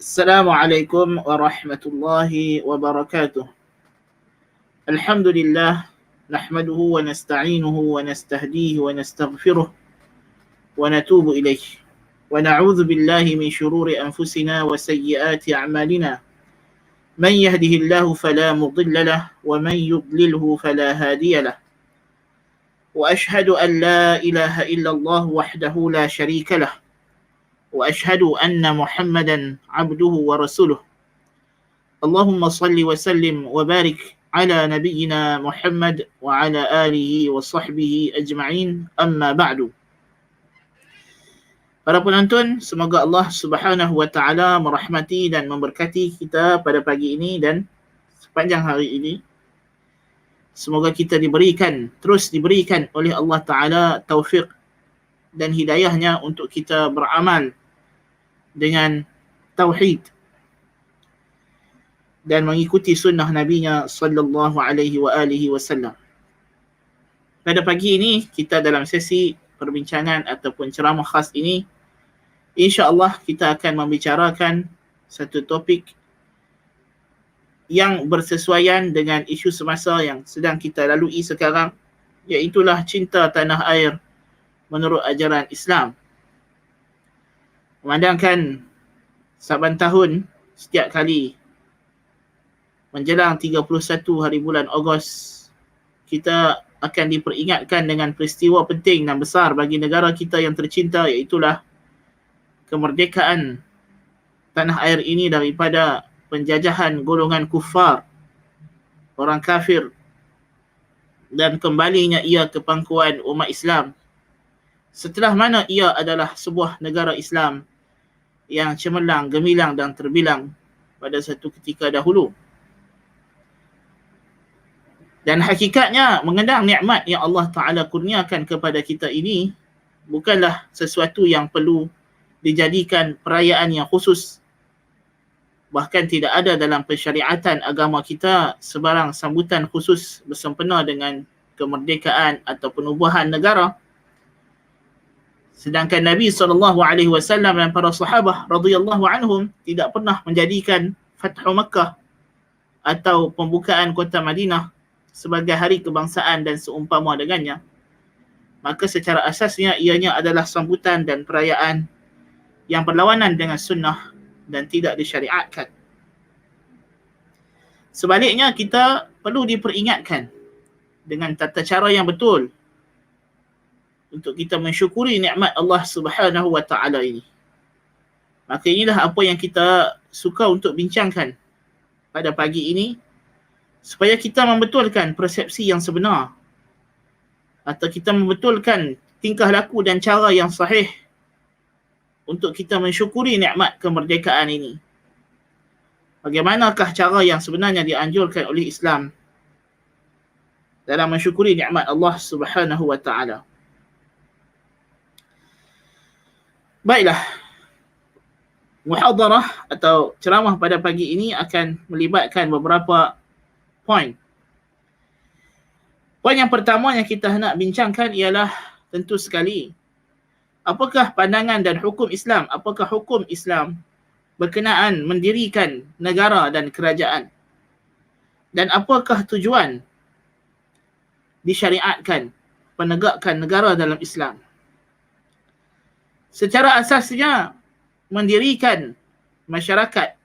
السلام عليكم ورحمة الله وبركاته. الحمد لله نحمده ونستعينه ونستهديه ونستغفره ونتوب إليه ونعوذ بالله من شرور أنفسنا وسيئات أعمالنا. من يهده الله فلا مضل له ومن يضلله فلا هادي له. وأشهد أن لا إله إلا الله وحده لا شريك له وأشهد أن محمدا عبده ورسوله. اللهم صل وسلم وبارك على نبينا محمد وعلى آله وصحبه أجمعين. أما بعد. Para penonton, semoga Allah Subhanahu wa taala merahmati dan memberkati kita pada pagi ini dan sepanjang hari ini. Semoga kita terus diberikan oleh Allah Taala taufik dan hidayahnya untuk kita beramal dengan tauhid dan mengikuti sunnah Nabi-Nya sallallahu alaihi wa alihi wasallam. Pada pagi ini kita dalam sesi perbincangan ataupun ceramah khas ini, insya-Allah kita akan membicarakan satu topik yang bersesuaian dengan isu semasa yang sedang kita lalui sekarang, iaitulah cinta tanah air menurut ajaran Islam. Memandangkan saban tahun setiap kali menjelang 31 hari bulan Ogos, kita akan diperingatkan dengan peristiwa penting dan besar bagi negara kita yang tercinta, iaitulah kemerdekaan tanah air ini daripada penjajahan golongan kufar, orang kafir, dan kembalinya ia ke pangkuan umat Islam setelah mana ia adalah sebuah negara Islam yang cemerlang, gemilang dan terbilang pada satu ketika dahulu. Dan hakikatnya mengenang nikmat yang Allah Ta'ala kurniakan kepada kita ini bukanlah sesuatu yang perlu dijadikan perayaan yang khusus. Bahkan tidak ada dalam pensyariatan agama kita sebarang sambutan khusus bersempena dengan kemerdekaan atau penubuhan negara. Sedangkan Nabi SAW dan para sahabat radhiyallahu anhum tidak pernah menjadikan Fathu Makkah atau pembukaan kota Madinah sebagai hari kebangsaan dan seumpama dengannya. Maka secara asasnya ianya adalah sambutan dan perayaan yang berlawanan dengan sunnah dan tidak disyariatkan. Sebaliknya, kita perlu diperingatkan dengan tata cara yang betul untuk kita mensyukuri nikmat Allah Subhanahu wa taala ini. Maka inilah apa yang kita suka untuk bincangkan pada pagi ini, supaya kita membetulkan persepsi yang sebenar atau kita membetulkan tingkah laku dan cara yang sahih untuk kita mensyukuri nikmat kemerdekaan ini. Bagaimanakah cara yang sebenarnya dianjurkan oleh Islam dalam mensyukuri nikmat Allah Subhanahu wa taala? Baiklah, muhadarah atau ceramah pada pagi ini akan melibatkan beberapa poin. Poin yang pertama yang kita nak bincangkan ialah tentu sekali, apakah pandangan dan hukum Islam, apakah hukum Islam berkenaan mendirikan negara dan kerajaan, dan apakah tujuan disyariatkan penegakkan negara dalam Islam. Secara asasnya, mendirikan masyarakat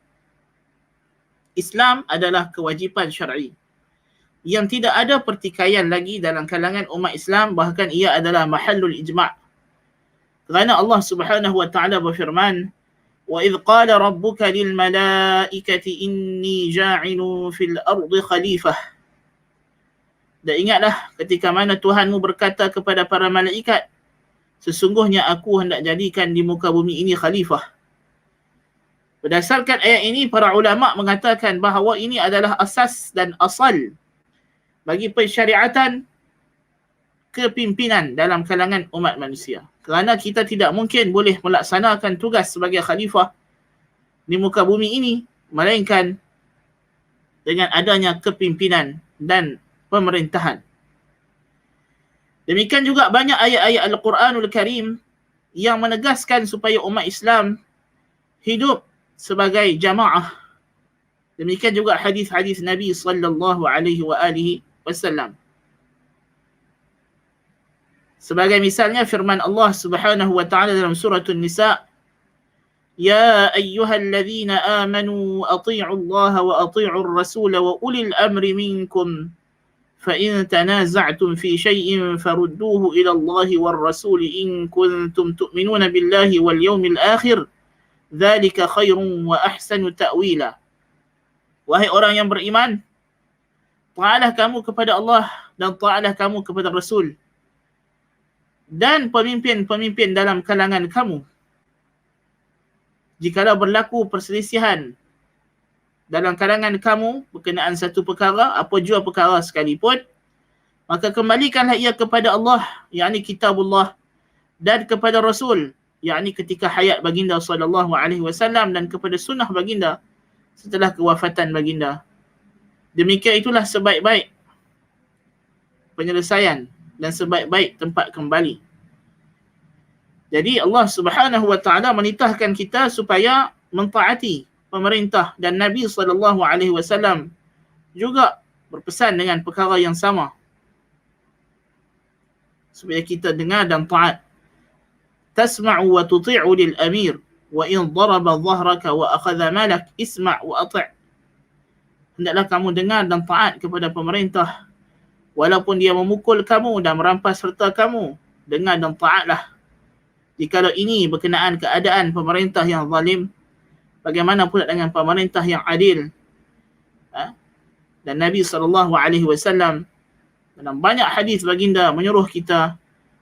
Islam adalah kewajipan syar'i yang tidak ada pertikaian lagi dalam kalangan umat Islam, bahkan ia adalah mahallul ijma'. Kerana Allah Subhanahu wa taala berfirman, "Wa idh qala rabbuka lil malaikati inni ja'ilun fil ardi khalifah." Dan ingatlah ketika mana Tuhanmu berkata kepada para malaikat, sesungguhnya aku hendak jadikan di muka bumi ini khalifah. Berdasarkan ayat ini, para ulama mengatakan bahawa ini adalah asas dan asal bagi pensyariatan kepimpinan dalam kalangan umat manusia. Kerana kita tidak mungkin boleh melaksanakan tugas sebagai khalifah di muka bumi ini melainkan dengan adanya kepimpinan dan pemerintahan. Demikian juga banyak ayat-ayat Al-Quranul Karim yang menegaskan supaya umat Islam hidup sebagai jamaah. Demikian juga hadis-hadis Nabi sallallahu alaihi wasallam. Sebagai misalnya firman Allah Subhanahu wa taala dalam surah An-Nisa, "Ya ayyuhalladzina amanu athi'u Allah wa athi'u ar-rasul wa ulil amri minkum فإن تنازعتم في شيء فردوه إلى الله والرسول إن كنتم تؤمنون بالله واليوم الآخر ذلك خير وأحسن تأويلا." Wahai orang yang beriman, taatlah kamu kepada Allah dan taatlah kamu kepada Rasul dan pemimpin-pemimpin dalam kalangan kamu. Jikalau berlaku perselisihan dalam kalangan kamu berkenaan satu perkara, apa jua perkara sekalipun, maka kembalikanlah ia kepada Allah, yakni kitabullah, dan kepada Rasul, yakni ketika hayat baginda sallallahu alaihi wasallam, dan kepada sunnah baginda setelah kewafatan baginda. Demikian itulah sebaik-baik penyelesaian dan sebaik-baik tempat kembali. Jadi Allah Subhanahu wa taala menitahkan kita supaya mentaati pemerintah, dan Nabi sallallahu alaihi wasallam juga berpesan dengan perkara yang sama, supaya kita dengar dan taat. Tasma'u wa tuti'u lil amir wa in daraba dhahraka wa akhadha malak isma' wa ati'. Hendaklah kamu dengar dan taat kepada pemerintah, walaupun dia memukul kamu dan merampas harta kamu, dengar dan taatlah. Jikalau ini berkenaan keadaan pemerintah yang zalim, bagaimana pula dengan pemerintah yang adil? Dan Nabi SAW dalam banyak hadis baginda menyuruh kita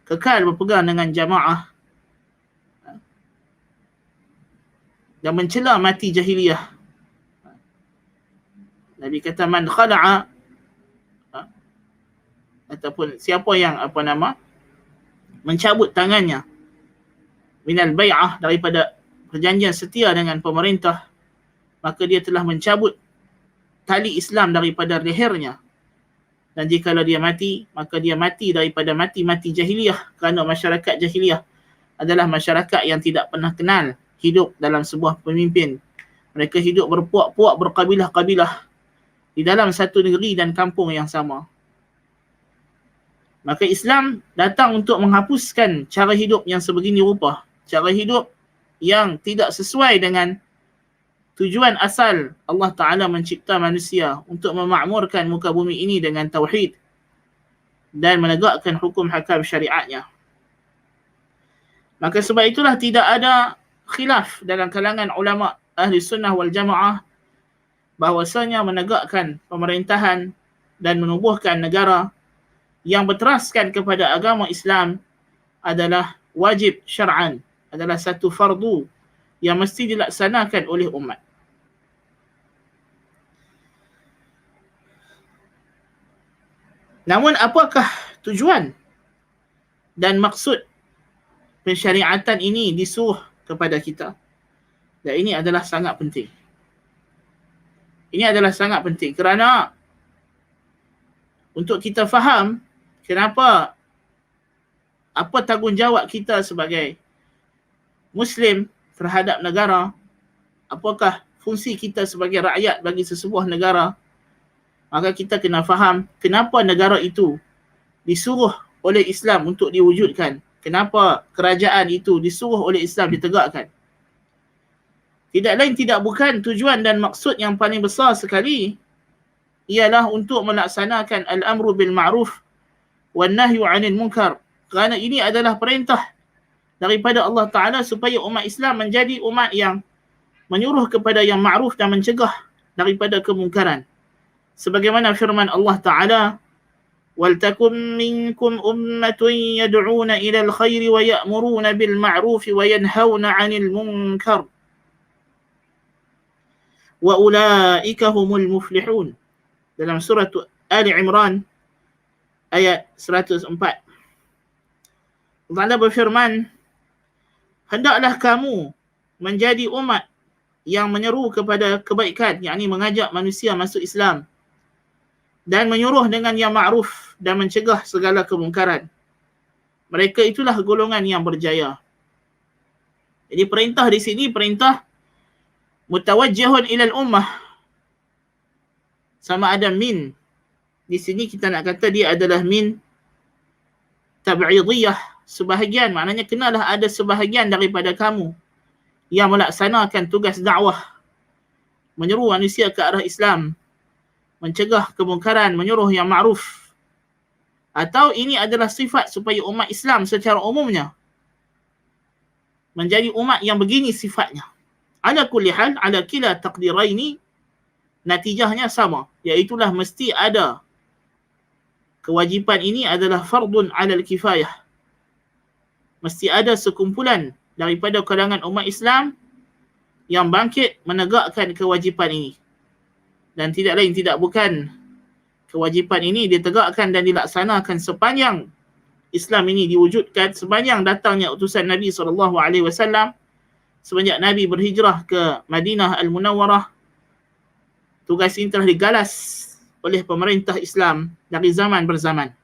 kekal berpegang dengan jamaah dan mencela mati jahiliyah. Nabi kata, man khala'a, ataupun siapa yang mencabut tangannya minal bai'ah, daripada perjanjian setia dengan pemerintah, maka dia telah mencabut tali Islam daripada lehernya. Dan jikalau dia mati, maka dia mati daripada mati-mati jahiliyah, kerana masyarakat jahiliyah adalah masyarakat yang tidak pernah kenal hidup dalam sebuah pemimpin. Mereka hidup berpuak-puak, berkabilah-kabilah di dalam satu negeri dan kampung yang sama. Maka Islam datang untuk menghapuskan cara hidup yang sebegini rupa, cara hidup yang tidak sesuai dengan tujuan asal Allah Ta'ala mencipta manusia, untuk memakmurkan muka bumi ini dengan tauhid dan menegakkan hukum hakam syariatnya. Maka sebab itulah tidak ada khilaf dalam kalangan ulama ahli sunnah wal jamaah bahawasanya menegakkan pemerintahan dan menubuhkan negara yang berteraskan kepada agama Islam adalah wajib syar'an, adalah satu fardu yang mesti dilaksanakan oleh umat. Namun apakah tujuan dan maksud pensyariatan ini disuruh kepada kita? Dan ini adalah sangat penting. Ini adalah sangat penting kerana untuk kita faham kenapa, apa tanggungjawab kita sebagai Muslim terhadap negara, apakah fungsi kita sebagai rakyat bagi sesebuah negara, maka kita kena faham kenapa negara itu disuruh oleh Islam untuk diwujudkan, kenapa kerajaan itu disuruh oleh Islam ditegakkan. Tidak lain tidak bukan tujuan dan maksud yang paling besar sekali ialah untuk melaksanakan al-amru bil ma'ruf wan nahyu 'anil munkar. Kerana ini adalah perintah daripada Allah Ta'ala supaya umat Islam menjadi umat yang menyuruh kepada yang ma'ruf dan mencegah daripada kemungkaran. Sebagaimana firman Allah Ta'ala, وَلْتَكُمْ مِنْكُمْ أُمَّةٌ يَدْعُونَ إِلَى الْخَيْرِ وَيَأْمُرُونَ بِالْمَعْرُوفِ وَيَنْهَوْنَ عَنِ الْمُنْكَرِ وَأُولَٰئِكَ هُمُ الْمُفْلِحُونَ. Dalam surah Ali Imran ayat 104. Allah berfirman, hendaklah kamu menjadi umat yang menyeru kepada kebaikan, yakni mengajak manusia masuk Islam, dan menyuruh dengan yang ma'ruf dan mencegah segala kemungkaran. Mereka itulah golongan yang berjaya. Jadi perintah di sini perintah mutawajjihun ila al-ummah, sama ada min. Di sini kita nak kata dia adalah min tab'idiyah, sebahagian, maknanya kenalah ada sebahagian daripada kamu yang melaksanakan tugas dakwah, menyeru manusia ke arah Islam, mencegah kemungkaran, menyuruh yang ma'ruf. Atau ini adalah sifat supaya umat Islam secara umumnya menjadi umat yang begini sifatnya. Ala kulli hal, ala kila taqdiraini, natijahnya sama, iaitulah mesti ada kewajipan ini adalah fardun alal kifayah. Mesti ada sekumpulan daripada kalangan umat Islam yang bangkit menegakkan kewajipan ini. Dan tidak lain tidak bukan, kewajipan ini ditegakkan dan dilaksanakan sepanjang Islam ini diwujudkan, sepanjang datangnya utusan Nabi SAW, semenjak Nabi berhijrah ke Madinah Al-Munawwarah. Tugas ini telah digalas oleh pemerintah Islam dari zaman berzaman.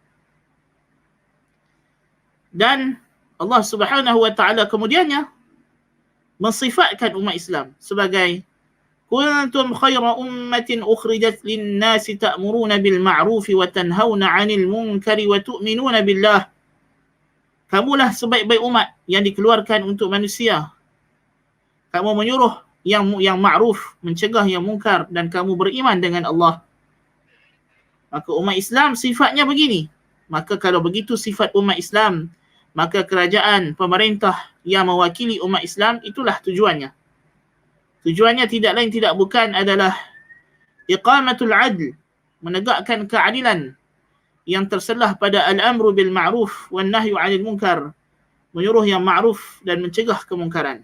Dan Allah Subhanahu wa taala kemudiannya mensifatkan umat Islam sebagai kuntum khaira ummatin ukhrijat lin-nasi ta'muruna bil ma'ruf wa tanhauna 'anil munkari wa tu'minuna billah. Kamulah sebaik-baik umat yang dikeluarkan untuk manusia. Kamu menyuruh yang ma'ruf, mencegah yang mungkar, dan kamu beriman dengan Allah. Maka umat Islam sifatnya begini. Maka kalau begitu sifat umat Islam, maka kerajaan, pemerintah yang mewakili umat Islam, itulah tujuannya. Tujuannya tidak lain tidak bukan adalah iqamatul adl, menegakkan keadilan yang terselah pada al-amru bil ma'ruf wan nahyu 'anil munkar, menyuruh yang ma'ruf dan mencegah kemungkaran.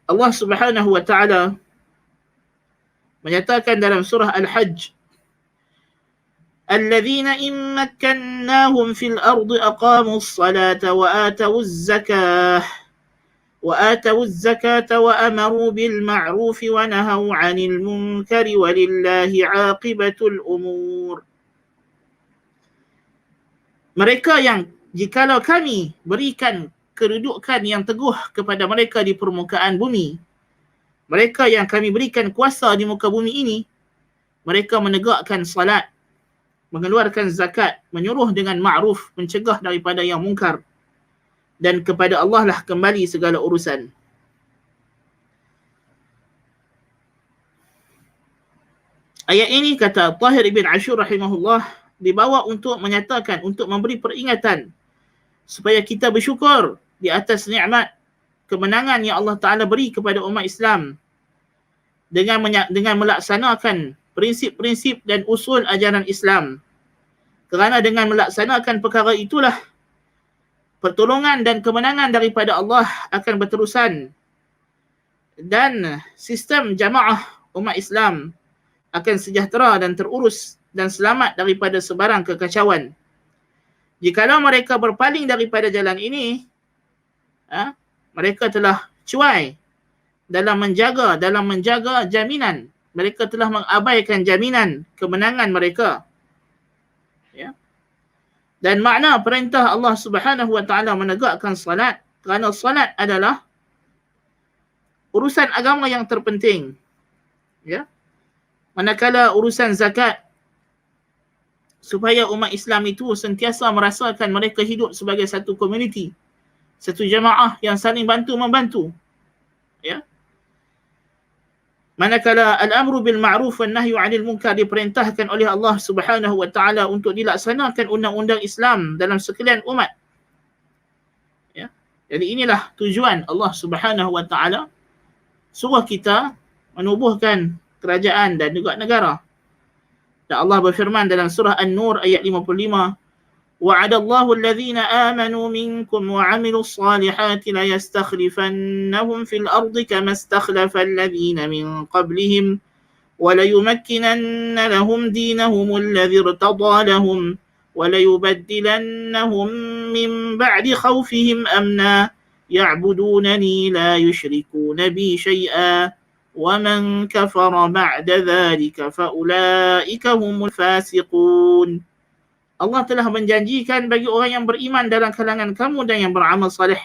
Allah Subhanahu wa taala menyatakan dalam surah Al-Hajj, alladzina in makkannahum fil ardi aqamus salata wa atawuz zakata wa amaru bil ma'ruf wa nahaw 'anil munkari walillahi 'aqibatul umur. Mereka yang jikalau kami berikan kedudukan yang teguh kepada mereka di permukaan bumi, mereka yang kami berikan kuasa di muka bumi ini, mereka menegakkan salat, mengeluarkan zakat, menyuruh dengan ma'ruf, mencegah daripada yang mungkar, dan kepada Allah lah kembali segala urusan. Ayat ini, kata Tahir ibn Ashur rahimahullah, dibawa untuk menyatakan, untuk memberi peringatan supaya kita bersyukur di atas nikmat kemenangan yang Allah Ta'ala beri kepada umat Islam dengan melaksanakan prinsip-prinsip dan usul ajaran Islam. Kerana dengan melaksanakan perkara itulah pertolongan dan kemenangan daripada Allah akan berterusan, dan sistem jamaah umat Islam akan sejahtera dan terurus dan selamat daripada sebarang kekacauan. Jikalau mereka berpaling daripada jalan ini, mereka telah cuai dalam menjaga jaminan. Mereka telah mengabaikan jaminan kemenangan mereka. Ya. Dan makna perintah Allah Subhanahu wa taala menegakkan salat, kerana salat adalah urusan agama yang terpenting. Ya. Manakala urusan zakat, supaya umat Islam itu sentiasa merasakan mereka hidup sebagai satu komuniti, satu jamaah yang saling bantu-membantu. Ya. Manakala al-amru bil ma'ruf wan nahyu 'anil munkar diperintahkan oleh Allah Subhanahu wa taala untuk dilaksanakan undang-undang Islam dalam sekalian umat. Ya. Jadi inilah tujuan Allah Subhanahu wa taala suruh kita menubuhkan kerajaan dan juga negara. Dan Allah berfirman dalam surah An-Nur ayat 55, وعد الله الذين آمنوا منكم وعملوا الصالحات ليستخلفنهم في الأرض كما استخلف الذين من قبلهم وليمكنن لهم دينهم الذي ارتضى لهم وليبدلنهم من بعد خوفهم أمنا يعبدونني لا يشركون بي شيئا ومن كفر بعد ذلك فأولئك هم الفاسقون. Allah telah menjanjikan bagi orang yang beriman dalam kalangan kamu dan yang beramal saleh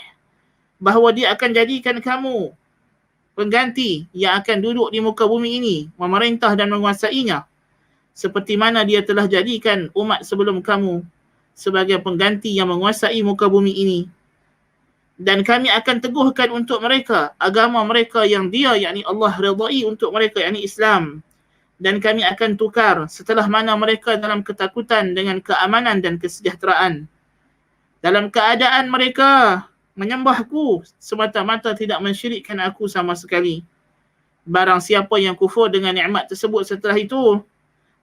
bahawa dia akan jadikan kamu pengganti yang akan duduk di muka bumi ini, memerintah dan menguasainya, seperti mana dia telah jadikan umat sebelum kamu sebagai pengganti yang menguasai muka bumi ini. Dan kami akan teguhkan untuk mereka agama mereka yang dia, yakni Allah, redai untuk mereka, yakni Islam. Dan kami akan tukar setelah mana mereka dalam ketakutan dengan keamanan dan kesejahteraan. Dalam keadaan mereka menyembahku semata-mata, tidak mensyirikkan aku sama sekali. Barang siapa yang kufur dengan nikmat tersebut setelah itu,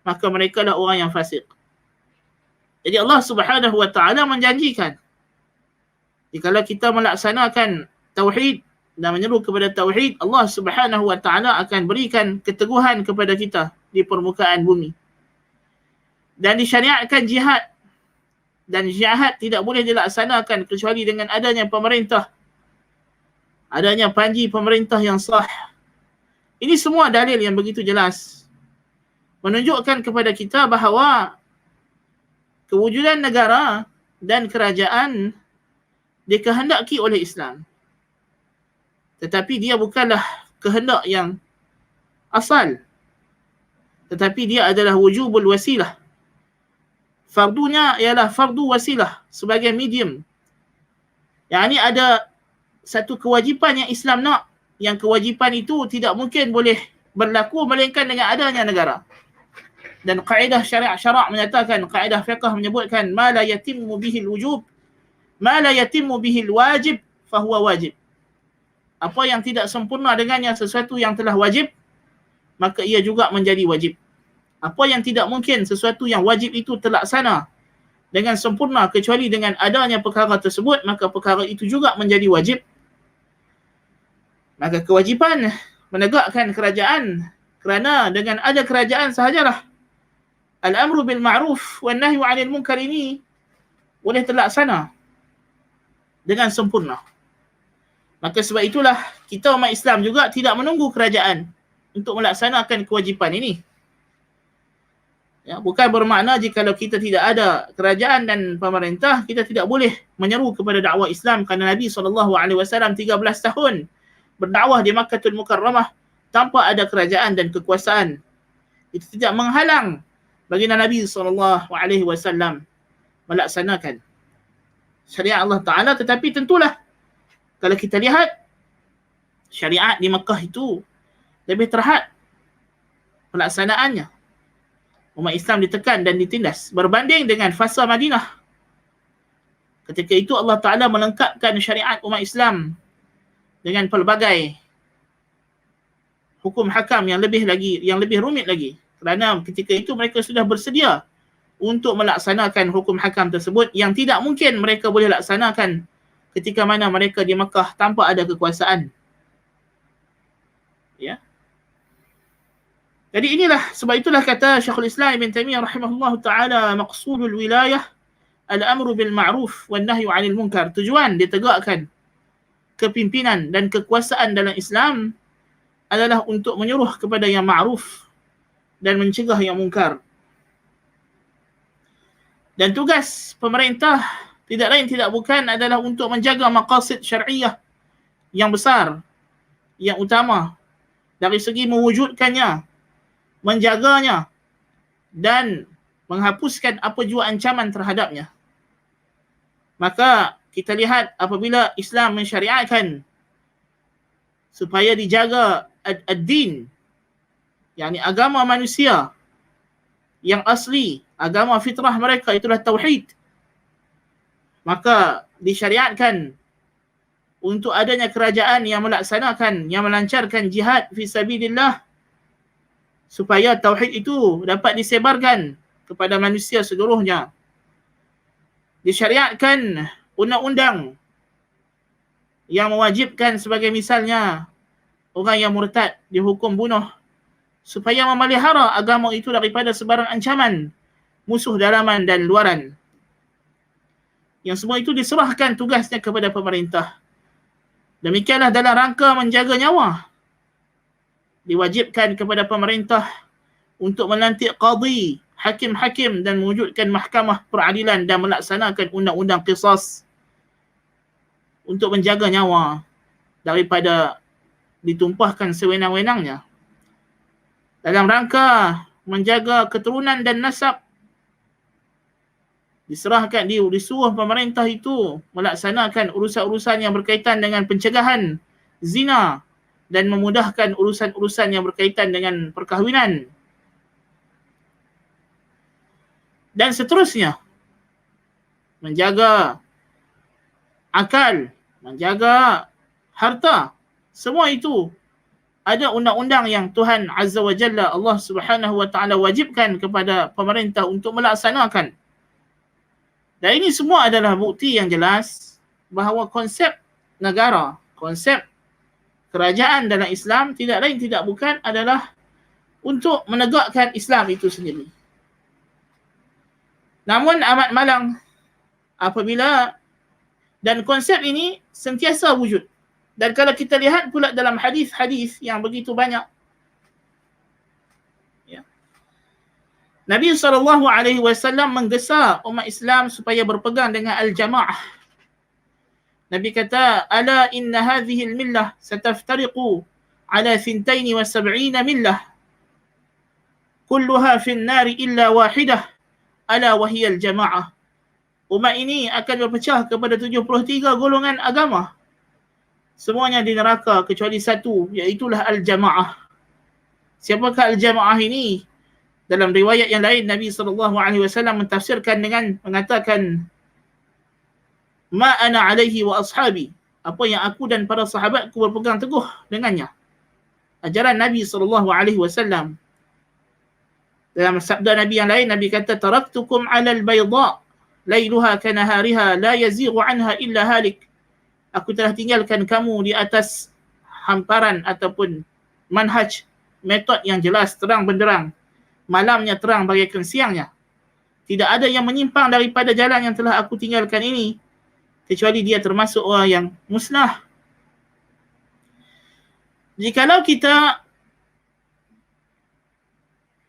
maka mereka lah orang yang fasik. Jadi Allah Subhanahu wa taala menjanjikan, jikalau kita melaksanakan tauhid dan menyeru kepada tauhid, Allah Subhanahu wa taala akan berikan keteguhan kepada kita di permukaan bumi. Dan disyariatkan jihad. Dan jihad tidak boleh dilaksanakan kecuali dengan adanya pemerintah, adanya panji pemerintah yang sah. Ini semua dalil yang begitu jelas menunjukkan kepada kita bahawa kewujudan negara dan kerajaan dikehendaki oleh Islam. Tetapi dia bukanlah kehendak yang asal. Tetapi dia adalah wujubul wasilah. Fardunya ialah fardu wasilah sebagai medium. Yang ini ada satu kewajipan yang Islam nak. Yang kewajipan itu tidak mungkin boleh berlaku melainkan dengan adanya negara. Dan kaedah syara' menyatakan, kaedah fiqh menyebutkan, ma la yatimmu bihil wujub, ma la yatimmu bihil wajib, fahuwa wajib. Apa yang tidak sempurna dengannya sesuatu yang telah wajib, maka ia juga menjadi wajib. Apa yang tidak mungkin sesuatu yang wajib itu terlaksana dengan sempurna kecuali dengan adanya perkara tersebut, maka perkara itu juga menjadi wajib. Maka kewajipan menegakkan kerajaan, kerana dengan ada kerajaan sahajalah al-amru bil ma'ruf wan nahyu 'anil munkar ini boleh terlaksana dengan sempurna. Maka sebab itulah kita umat Islam juga tidak menunggu kerajaan untuk melaksanakan kewajipan ini. Ya, bukan bermakna jikalau kita tidak ada kerajaan dan pemerintah, kita tidak boleh menyeru kepada dakwah Islam, kerana Nabi SAW 13 tahun berdakwah di Makkahul Mukarramah tanpa ada kerajaan dan kekuasaan. Itu tidak menghalang baginda Nabi SAW melaksanakan syariat Allah Ta'ala. Tetapi tentulah kalau kita lihat syariat di Makkah itu lebih terhad pelaksanaannya. Umat Islam ditekan dan ditindas berbanding dengan fasa Madinah. Ketika itu Allah Ta'ala melengkapkan syariat umat Islam dengan pelbagai hukum hakam yang lebih rumit lagi. Kerana ketika itu mereka sudah bersedia untuk melaksanakan hukum hakam tersebut yang tidak mungkin mereka boleh laksanakan ketika mana mereka di Makkah tanpa ada kekuasaan. Ya. Jadi inilah, sebab itulah kata Syekhul Islam Ibn Taimiyah rahimahullah ta'ala, maqsudul wilayah al-amru bil ma'ruf wan nahyu 'anil munkar. Tujuan ditegakkan kepimpinan dan kekuasaan dalam Islam adalah untuk menyuruh kepada yang ma'ruf dan mencegah yang mungkar. Dan tugas pemerintah tidak lain tidak bukan adalah untuk menjaga maqasid syar'iyah yang besar, yang utama, dari segi mewujudkannya, menjaganya dan menghapuskan apa jua ancaman terhadapnya. Maka kita lihat apabila Islam mensyariatkan supaya dijaga ad-din, yakni agama manusia yang asli, agama fitrah mereka itulah tauhid, maka disyariatkan untuk adanya kerajaan yang melaksanakan, yang melancarkan jihad fi sabilillah, supaya tauhid itu dapat disebarkan kepada manusia seluruhnya. Disyariatkan undang-undang yang mewajibkan sebagai misalnya orang yang murtad dihukum bunuh, supaya memelihara agama itu daripada sebarang ancaman musuh dalaman dan luaran. Yang semua itu diserahkan tugasnya kepada pemerintah. Demikianlah dalam rangka menjaga nyawa, diwajibkan kepada pemerintah untuk melantik qadhi, hakim-hakim dan mewujudkan mahkamah peradilan dan melaksanakan undang-undang qisas untuk menjaga nyawa daripada ditumpahkan sewenang-wenangnya dalam rangka menjaga keturunan dan nasab. Disuruh pemerintah itu melaksanakan urusan-urusan yang berkaitan dengan pencegahan zina dan memudahkan urusan-urusan yang berkaitan dengan perkahwinan. Dan seterusnya. Menjaga akal, menjaga harta. Semua itu ada undang-undang yang Tuhan Azza wa Jalla, Allah Subhanahu wa Ta'ala wajibkan kepada pemerintah untuk melaksanakan. Dan ini semua adalah bukti yang jelas bahawa konsep negara, konsep kerajaan dalam Islam tidak lain tidak bukan adalah untuk menegakkan Islam itu sendiri. Namun amat malang apabila dan konsep ini sentiasa wujud. Dan kalau kita lihat pula dalam hadis-hadis yang begitu banyak, ya, Nabi SAW menggesa umat Islam supaya berpegang dengan al-jamaah. Nabi kata, ala inna hadhihi al-millah sataftariqu ala 72 millah kulluha fi an-nari illa wahidah ala wa hiya al-jamaah. Umat ini akan berpecah kepada 73 golongan agama. Semuanya di neraka kecuali satu, iaitulah al-jamaah. Siapakah al-jamaah ini? Dalam riwayat yang lain, Nabi SAW mentafsirkan dengan mengatakan, ma ana alaihi wa ashabi. Apa yang aku dan para sahabatku berpegang teguh dengannya. Ajaran Nabi SAW. Dalam sabda Nabi yang lain, Nabi kata, taraktukum ala al-bayda, lailuha kanahariha, la yazighu anha illa halik. Aku telah tinggalkan kamu di atas hamparan ataupun manhaj, metod yang jelas, terang benderang. Malamnya terang bagaikan siangnya. Tidak ada yang menyimpang daripada jalan yang telah aku tinggalkan ini, kecuali dia termasuk orang yang musnah. Jikalau kita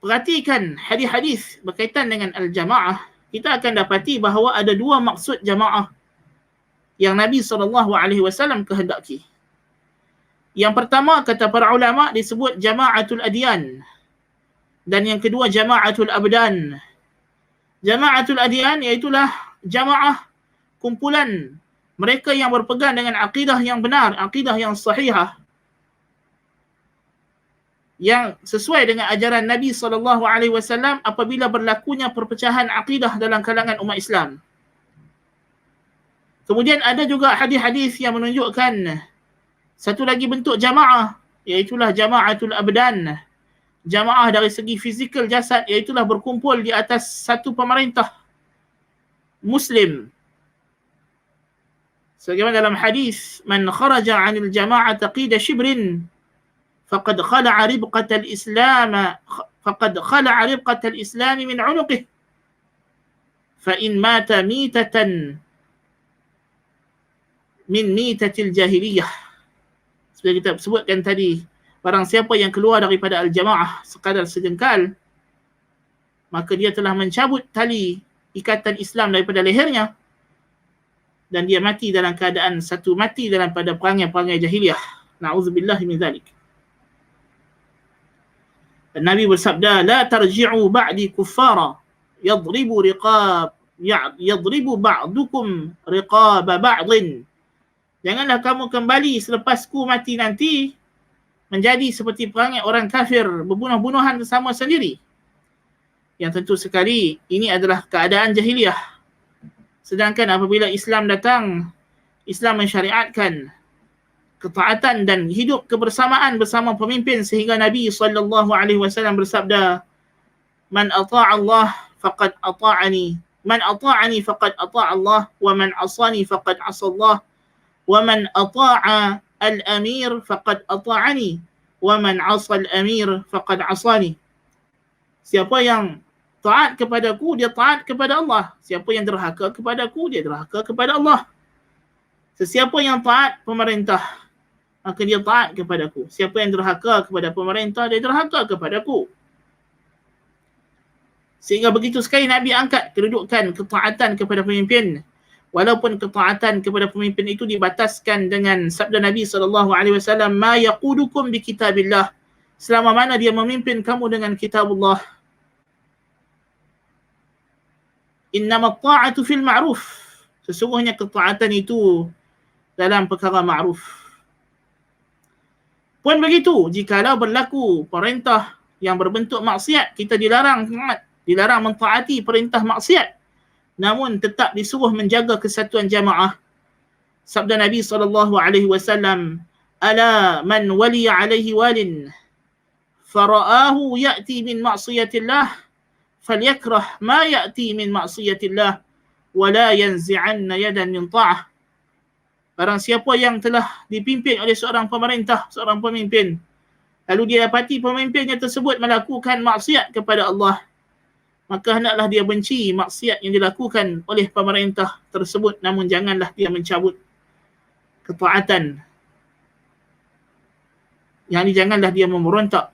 perhatikan hadis-hadis berkaitan dengan al-jamaah, kita akan dapati bahawa ada dua maksud jamaah yang Nabi SAW kehendaki. Yang pertama, kata para ulama, disebut jama'atul adyan. Dan yang kedua, jama'atul abdan. Jama'atul adyan iaitulah jamaah, kumpulan mereka yang berpegang dengan akidah yang benar, akidah yang sahihah, yang sesuai dengan ajaran Nabi SAW apabila berlakunya perpecahan akidah dalam kalangan umat Islam. Kemudian ada juga hadis-hadis yang menunjukkan satu lagi bentuk jamaah, iaitulah jama'atul abdan. Jamaah dari segi fizikal jasad, iaitulah berkumpul di atas satu pemerintah Muslim. Sebagaimana dalam hadis, man kharaja 'anil jama'ati qida shibrin faqad khala'a ribqatal islam min 'unuqihi fa in mata mitatan min mitatil jahiliyah. Seperti kita sebutkan tadi, barang siapa yang keluar daripada al-jamaah sekadar sejengkal, maka dia telah mencabut tali ikatan Islam daripada lehernya dan dia mati dalam keadaan mati dalam pada perangai-perangai jahiliyah. Na'udzubillahi min zalik. Dan Nabi bersabda, la tarji'u ba'di kuffara yadribu ba'dukum riqaba ba'din. Janganlah kamu kembali selepasku mati nanti menjadi seperti perangai orang kafir, berbunuh-bunuhan bersama sendiri. Yang tentu sekali ini adalah keadaan jahiliyah. Sedangkan apabila Islam datang, Islam mensyariatkan ketaatan dan hidup kebersamaan bersama pemimpin, sehingga Nabi SAW bersabda, man ata'a Allah faqad ata'ani, man ata'ani faqad ata'a Allah, wa man asani faqad asa Allah, wa man ata'a al-amir faqad ata'ani, wa man 'asa al-amir faqad 'asani. Siapa yang taat kepadaku, dia taat kepada Allah. Siapa yang derhaka kepadaku, dia derhaka kepada Allah. Sesiapa yang taat pemerintah, maka dia taat kepadaku. Siapa yang derhaka kepada pemerintah, dia derhaka kepadaku. Sehingga begitu sekali Nabi angkat kedudukan ketaatan kepada pemimpin. walaupun ketaatan kepada pemimpin itu dibataskan dengan sabda Nabi SAW, ma yaqudukum bi kitabillah, selama mana dia memimpin kamu dengan kitabullah. Innama ta'atu fil ma'ruf, sesungguhnya ketaatan itu dalam perkara ma'ruf. Pun begitu, jikalau berlaku perintah yang berbentuk maksiat, kita dilarang mentaati perintah maksiat, namun tetap disuruh menjaga kesatuan jamaah. Sabda Nabi SAW, ala man waliya alaihi walin fara'ahu ya'ti min ma'siyatillah falyakrah ma ya'ti min ma'siyatillah wa la yanzi'anna yadan min ta'ah. Barang siapa yang telah dipimpin oleh seorang pemerintah, seorang pemimpin, lalu dia dapati pemimpinnya tersebut melakukan maksiat kepada Allah, maka hendaklah dia benci maksiat yang dilakukan oleh pemerintah tersebut, namun janganlah dia mencabut ketaatan. Yang ini janganlah dia memberontak.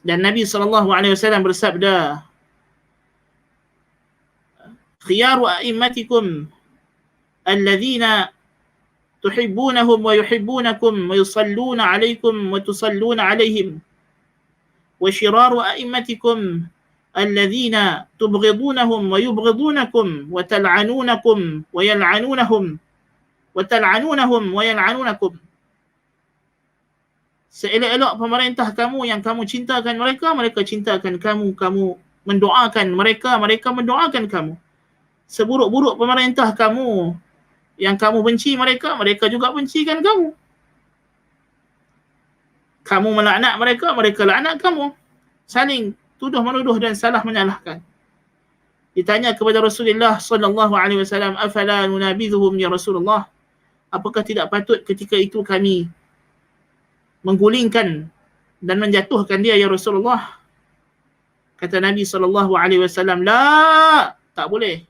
Dan Nabi SAW bersabda, khiyaru a'immatikum alladhina tuhibbunahum wa yuhibbunakum wa yusalluna alaikum wa tusalluna alaihim, wa shiraru a'immatikum alladhina tubghidunahum wa yubghidunakum wa tal'anunakum wa yal'anunahum wa tal'anunahum wa yal'anunakum. Seelok-elok pemerintah kamu yang kamu cintakan mereka, mereka cintakan kamu. Kamu mendoakan mereka, mereka mendoakan kamu. Seburuk-buruk pemerintah kamu yang kamu benci mereka, mereka juga bencikan kamu. Kamu melaknat mereka, mereka laknat kamu. Saling tuduh menuduh dan salah menyalahkan. Ditanya kepada Rasulullah SAW, afala nunabidhuhum ya Rasulullah, apakah tidak patut ketika itu kami menggulingkan dan menjatuhkan dia ya Rasulullah? Kata Nabi SAW, la, tak boleh.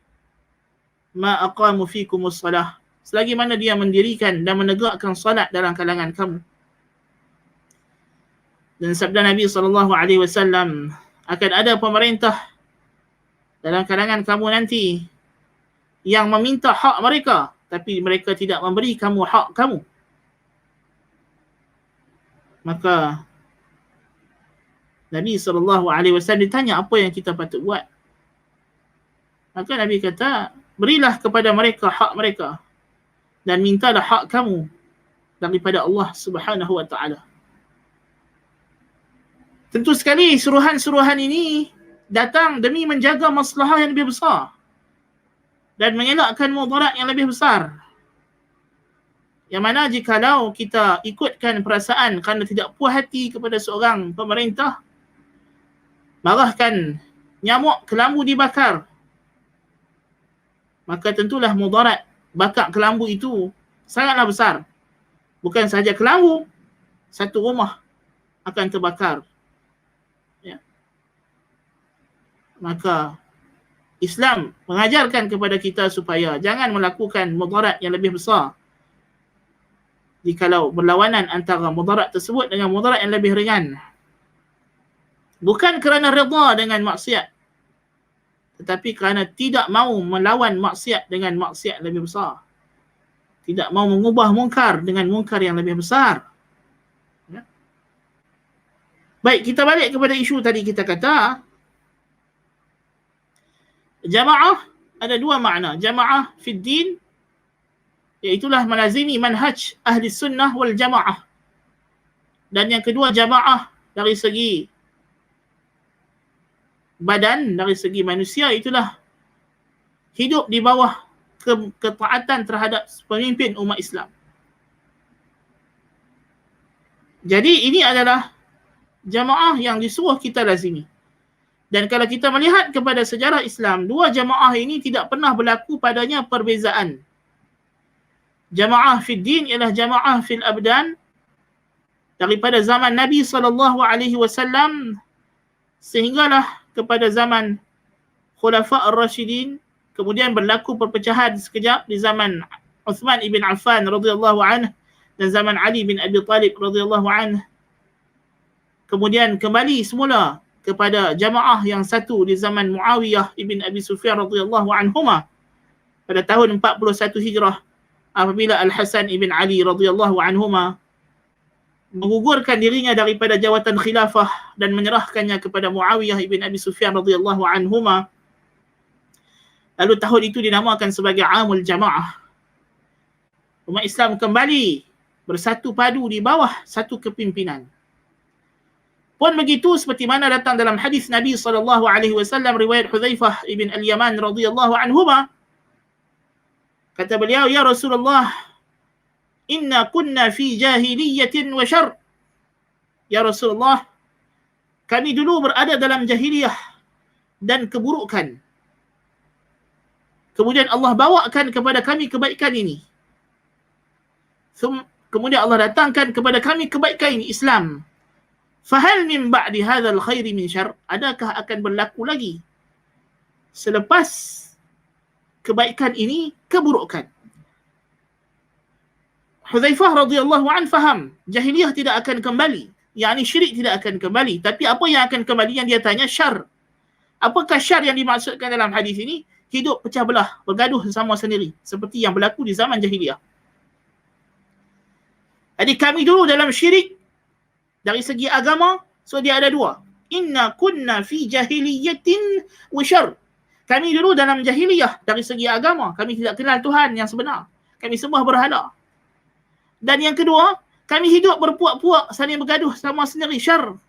Ma aqamu fikumus salah, selagi mana dia mendirikan dan menegakkan salat dalam kalangan kamu. Dan sabda Nabi SAW, akan ada pemerintah dalam kalangan kamu nanti yang meminta hak mereka, tapi mereka tidak memberi kamu hak kamu. Maka Nabi SAW ditanya apa yang kita patut buat. Maka Nabi kata, berilah kepada mereka hak mereka dan mintalah hak kamu daripada Allah Subhanahu wa taala. Tentu sekali suruhan-suruhan ini datang demi menjaga maslahah yang lebih besar dan mengelakkan mudarat yang lebih besar. Yang mana jikalau kita ikutkan perasaan kerana tidak puas hati kepada seorang pemerintah, marahkan nyamuk kelambu dibakar, maka tentulah mudarat bakar kelambu itu sangatlah besar. Bukan sahaja kelambu, satu rumah akan terbakar. Ya. Maka Islam mengajarkan kepada kita supaya jangan melakukan mudarat yang lebih besar jikalau berlawanan antara mudarat tersebut dengan mudarat yang lebih ringan. Bukan kerana redha dengan maksiat, tetapi kerana tidak mahu melawan maksiat dengan maksiat yang lebih besar. Tidak mahu mengubah mungkar dengan mungkar yang lebih besar. Ya. Baik, kita balik kepada isu tadi. Kita kata jamaah ada dua makna. Jamaah fid din, iaitulah melazimi manhaj ahli sunnah wal jamaah. Dan yang kedua jamaah dari segi badan, dari segi manusia, itulah hidup di bawah ketaatan terhadap pemimpin umat Islam. Jadi ini adalah jamaah yang disuruh kita lazimi. Dan kalau kita melihat kepada sejarah Islam, dua jamaah ini tidak pernah berlaku padanya perbezaan. Jamaah fid din ialah jamaah fil abdan daripada zaman Nabi SAW sehinggalah kepada zaman Khulafa' ar-Rashidin. Kemudian berlaku perpecahan sekejap di zaman Uthman ibn Affan radhiyallahu anhu dan zaman Ali bin Abi Talib radhiyallahu anhu. Kemudian kembali semula kepada jamaah yang satu di zaman Muawiyah ibn Abi Sufyan radhiyallahu anhuma pada tahun 41 Hijrah, apabila Al-Hasan ibn Ali radhiyallahu anhuma menggugurkan dirinya daripada jawatan khilafah dan menyerahkannya kepada Muawiyah ibn Abi Sufyan radhiyallahu anhuma. Lalu tahun itu dinamakan sebagai Amul Jamaah. Umat Islam kembali bersatu padu di bawah satu kepimpinan. Pun begitu seperti mana datang dalam hadis Nabi SAW riwayat Hudzaifah ibn Al-Yaman radhiyallahu anhuma. Kata beliau, ya Rasulullah, inna kunna fi jahiliyatin wa syarr. Ya Rasulullah, kami dulu berada dalam jahiliyah dan keburukan. Kemudian Allah bawakan kepada kami kebaikan ini. Kemudian Allah datangkan kepada kami kebaikan ini, Islam. Fahal min ba'di hadzal khairi min syarr? Adakah akan berlaku lagi selepas kebaikan ini keburukan? Hudzaifah radhiyallahu an faham jahiliyah tidak akan kembali, yakni syirik tidak akan kembali, tapi apa yang akan kembali? Yang dia tanya syar. Apakah syar yang dimaksudkan dalam hadis ini? Hidup pecah belah, bergaduh sesama sendiri seperti yang berlaku di zaman jahiliyah. Jadi kami dulu dalam syirik dari segi agama, so dia ada dua. Inna kunna fi jahiliyatin wa syarr. Kami dulu dalam jahiliyah dari segi agama, kami tidak kenal Tuhan yang sebenar. Kami sembah berhala. Dan yang kedua, kami hidup berpuak-puak, saling bergaduh sama sendiri, syarr.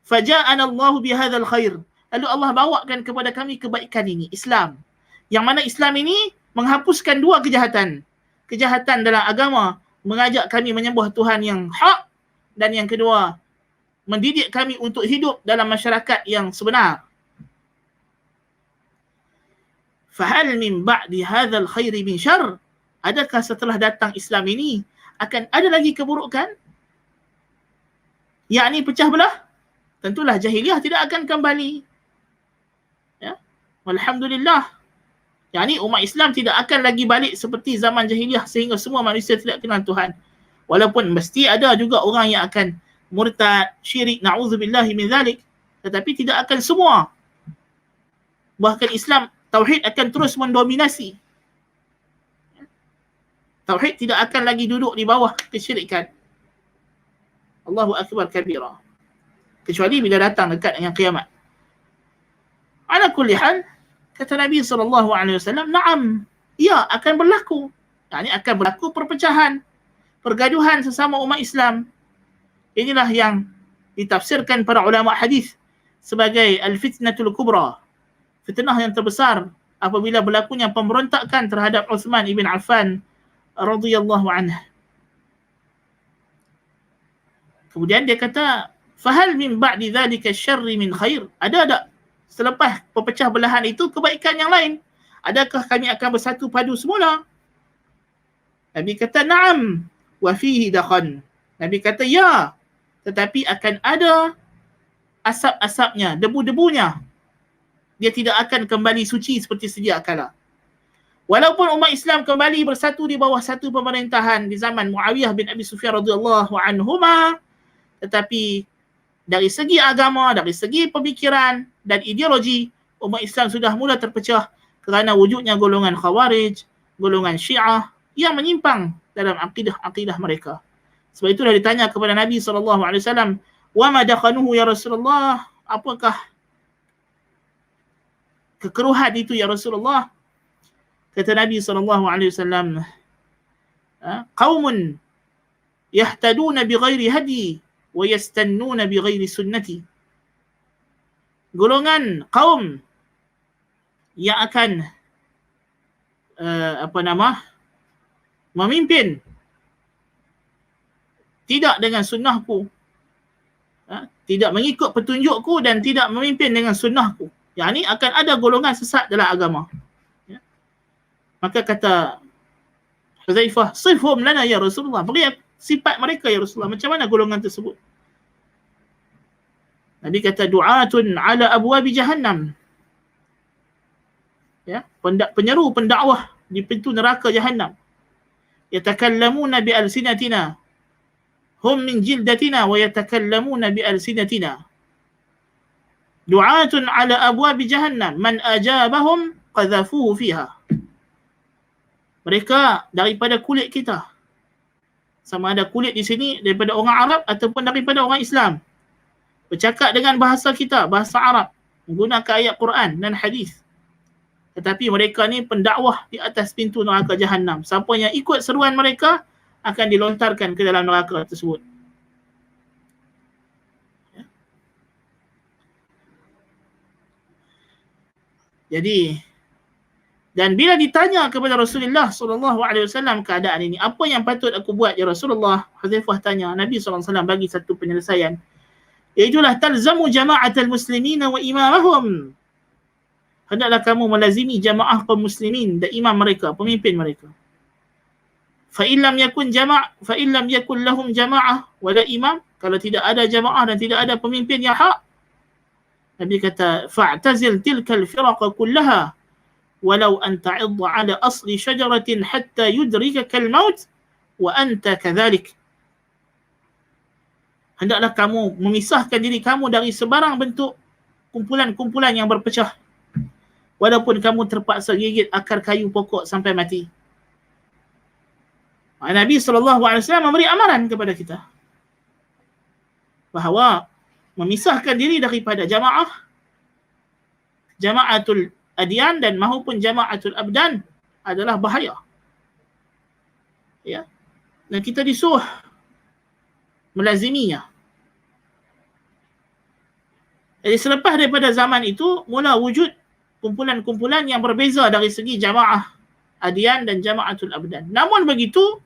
Faja'ana Allahu bihadzal khair. Lalu Allah bawakan kepada kami kebaikan ini, Islam. Yang mana Islam ini menghapuskan dua kejahatan. Kejahatan dalam agama, mengajak kami menyembah Tuhan yang hak, dan yang kedua, mendidik kami untuk hidup dalam masyarakat yang sebenar. Fahal min ba'di hadzal khairi min syarr? Adakah setelah datang Islam ini akan ada lagi keburukan? Yakni pecah belah? Tentulah jahiliyah tidak akan kembali. Ya. Alhamdulillah. Yakni umat Islam tidak akan lagi balik seperti zaman jahiliyah sehingga semua manusia tidak kenal Tuhan. Walaupun mesti ada juga orang yang akan murtad, syirik, na'udzubillahi min zalik, tetapi tidak akan semua. Bahkan Islam, tauhid akan terus mendominasi. Tauhid tidak akan lagi duduk di bawah kesyirikan. Allahu akbar kabira. Kecuali bila datang dekat dengan kiamat. Ala kulli hal, kata Nabi SAW, na'am, ya akan berlaku. Yani akan berlaku perpecahan, pergaduhan sesama umat Islam. Inilah yang ditafsirkan para ulama hadis sebagai al-fitnatul kubra. Fitnah yang terbesar apabila berlakunya pemberontakan terhadap Uthman ibn Affan radhiyallahu anhu. Kemudian dia kata, fahal min ba'di dzalika syarri min khair? Ada tak selepas pepecah belahan itu kebaikan yang lain? Adakah kami akan bersatu padu semula? Nabi kata, na'am wa fihi dakhan. Nabi kata, ya, tetapi akan ada asap-asapnya, debu-debunya. Dia tidak akan kembali suci seperti sedia kala. Walaupun umat Islam kembali bersatu di bawah satu pemerintahan di zaman Muawiyah bin Abi Sufyan radhiyallahu anhuma, tetapi dari segi agama, dari segi pemikiran dan ideologi, umat Islam sudah mula terpecah kerana wujudnya golongan Khawarij, golongan Syiah yang menyimpang dalam akidah-akidah mereka. Sebab itulah ditanya kepada Nabi SAW, wa ma dakhanuhu ya Rasulullah? Apakah kekeruhan itu ya Rasulullah? Kata Nabi SAW, qaumun yahtaduna bighairi hadi wa yastannuna bighairi sunnati. Golongan kaum yang akan memimpin tidak dengan sunnahku, tidak mengikut petunjukku dan tidak memimpin dengan sunnahku. Yang ini akan ada golongan sesat dalam agama. Maka kata Hudzaifah, sifhum lana ya Rasulullah. Beri sifat mereka ya Rasulullah. Macam mana golongan tersebut? Nabi kata, du'atun ala abwabi jahannam. Ya, penyeru, pendakwah di pintu neraka jahannam. Yatakallamuna bi alsinatina. Hum min jildatina wa yatakallamuna bi alsinatina. du'atun ala abwabi jahannam man ajabahum qadhafuhu fiha. Mereka daripada kulit kita. Sama ada kulit di sini daripada orang Arab ataupun daripada orang Islam. Bercakap dengan bahasa kita, bahasa Arab, menggunakan ayat Quran dan hadis. Tetapi mereka ni pendakwah di atas pintu neraka Jahannam. Siapa yang ikut seruan mereka akan dilontarkan ke dalam neraka tersebut. Jadi, dan bila ditanya kepada Rasulullah SAW keadaan ini, apa yang patut aku buat ya Rasulullah? Huzaifah tanya, Nabi SAW bagi satu penyelesaian. Iaitulah talzamu jama'atal muslimina wa imamahum. Hendaklah kamu melazimi jamaah kaum muslimin dan imam mereka, pemimpin mereka. Fa in lam yakun lahum jama'ah wala imam, kalau tidak ada jamaah dan tidak ada pemimpin yang hak, Nabi kata fa'tazil tilkal firaqa kullaha walau an ta'idda ala asli syajaratin hatta yudrikakal maut wa anta kadhalik. Hendaklah kamu memisahkan diri kamu dari sebarang bentuk kumpulan-kumpulan yang berpecah, walaupun kamu terpaksa gigit akar kayu pokok sampai mati. Nabi SAW memberi amaran kepada kita bahawa memisahkan diri daripada jama'atul adyan dan maupun jama'atul abdan adalah bahaya. Ya. Dan kita disuruh melaziminya. Jadi selepas daripada zaman itu, mula wujud kumpulan-kumpulan yang berbeza dari segi jamaah adyan dan jama'atul abdan. Namun begitu,